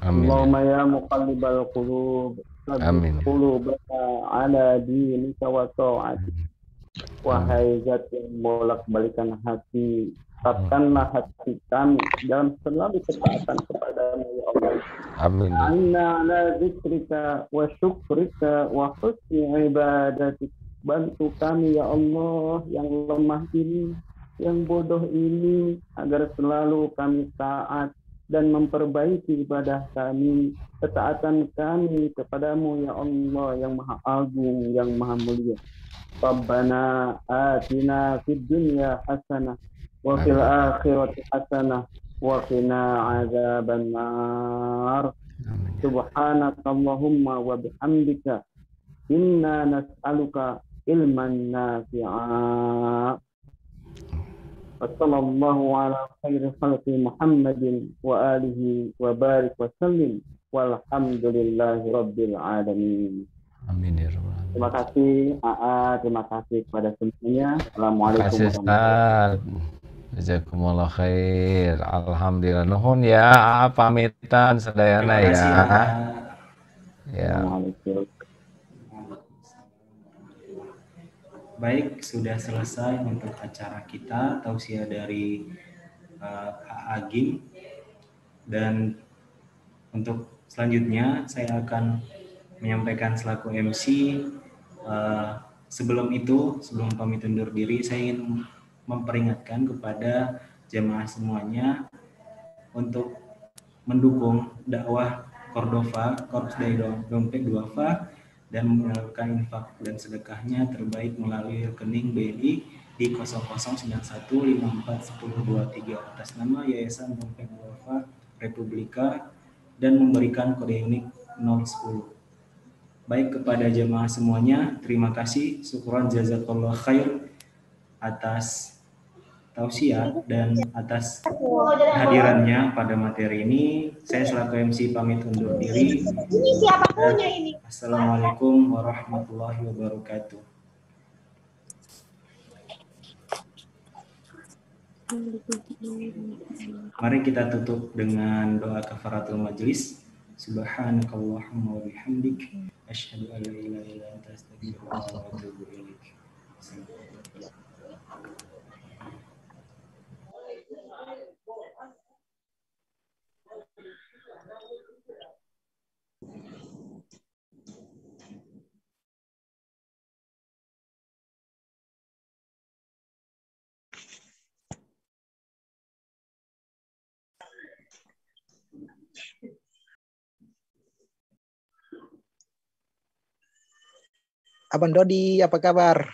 Allahumma ya muqallibal qulub, tsabbit qulubana ala dinika wa ta'atik. Wahai zat yang bolak-balikan hati, tetapkanlah hati kami dalam selalu ketaatan kepadamu ya Allah. Amin. Inna ala zikrika wa syukrika wa husni ibadatik. Bantu kami ya Allah yang lemah ini, yang bodoh ini, agar selalu kami taat dan memperbaiki ibadah kami, ketaatan kami kepadamu ya Allah yang maha agung, yang maha mulia. Rabbana atina fid dunya hasanah wa fil akhirati hasanah wa qina adzaban nar. Subhanakallahumma wa bihamdika inna nas'aluka ilman nafi'a. Wassallallahu ala khairi khalqi Muhammadin wa alihi wa barik wa sallim walhamdulillahi rabbil alamin. Amin ya rabbal alamin. Terima kasih AA, terima kasih kepada semuanya. Assalamualaikum warahmatullahi wabarakatuh. Jazakumullah khair. Alhamdulillah. Nuhun ya, AA pamitan sadayana ya. Ya. Baik, sudah selesai untuk acara kita, tausiah dari AA GIM. Dan untuk selanjutnya saya akan menyampaikan selaku MC. Sebelum pamit undur diri, saya ingin memperingatkan kepada jemaah semuanya untuk mendukung dakwah Cordova, Korps Dai Dompet Duafa, dan menyalurkan infak dan sedekahnya terbaik melalui rekening BNI di 0091541023 atas nama Yayasan Dompet Duafa Republika dan memberikan kode unik 010. Baik, kepada jemaah semuanya, terima kasih, syukran jazakallah khair atas tausiah dan atas hadirannya pada materi ini. Saya selaku MC pamit undur diri. Ini siapa punya ini? Assalamualaikum warahmatullahi wabarakatuh. Mari kita tutup dengan doa kafaratul majlis. Subhanakallahumma wa bihamdik asyhadu an la ilaha illa anta astaghfiruka wa atubu ilaik. Abang Dodi, apa kabar?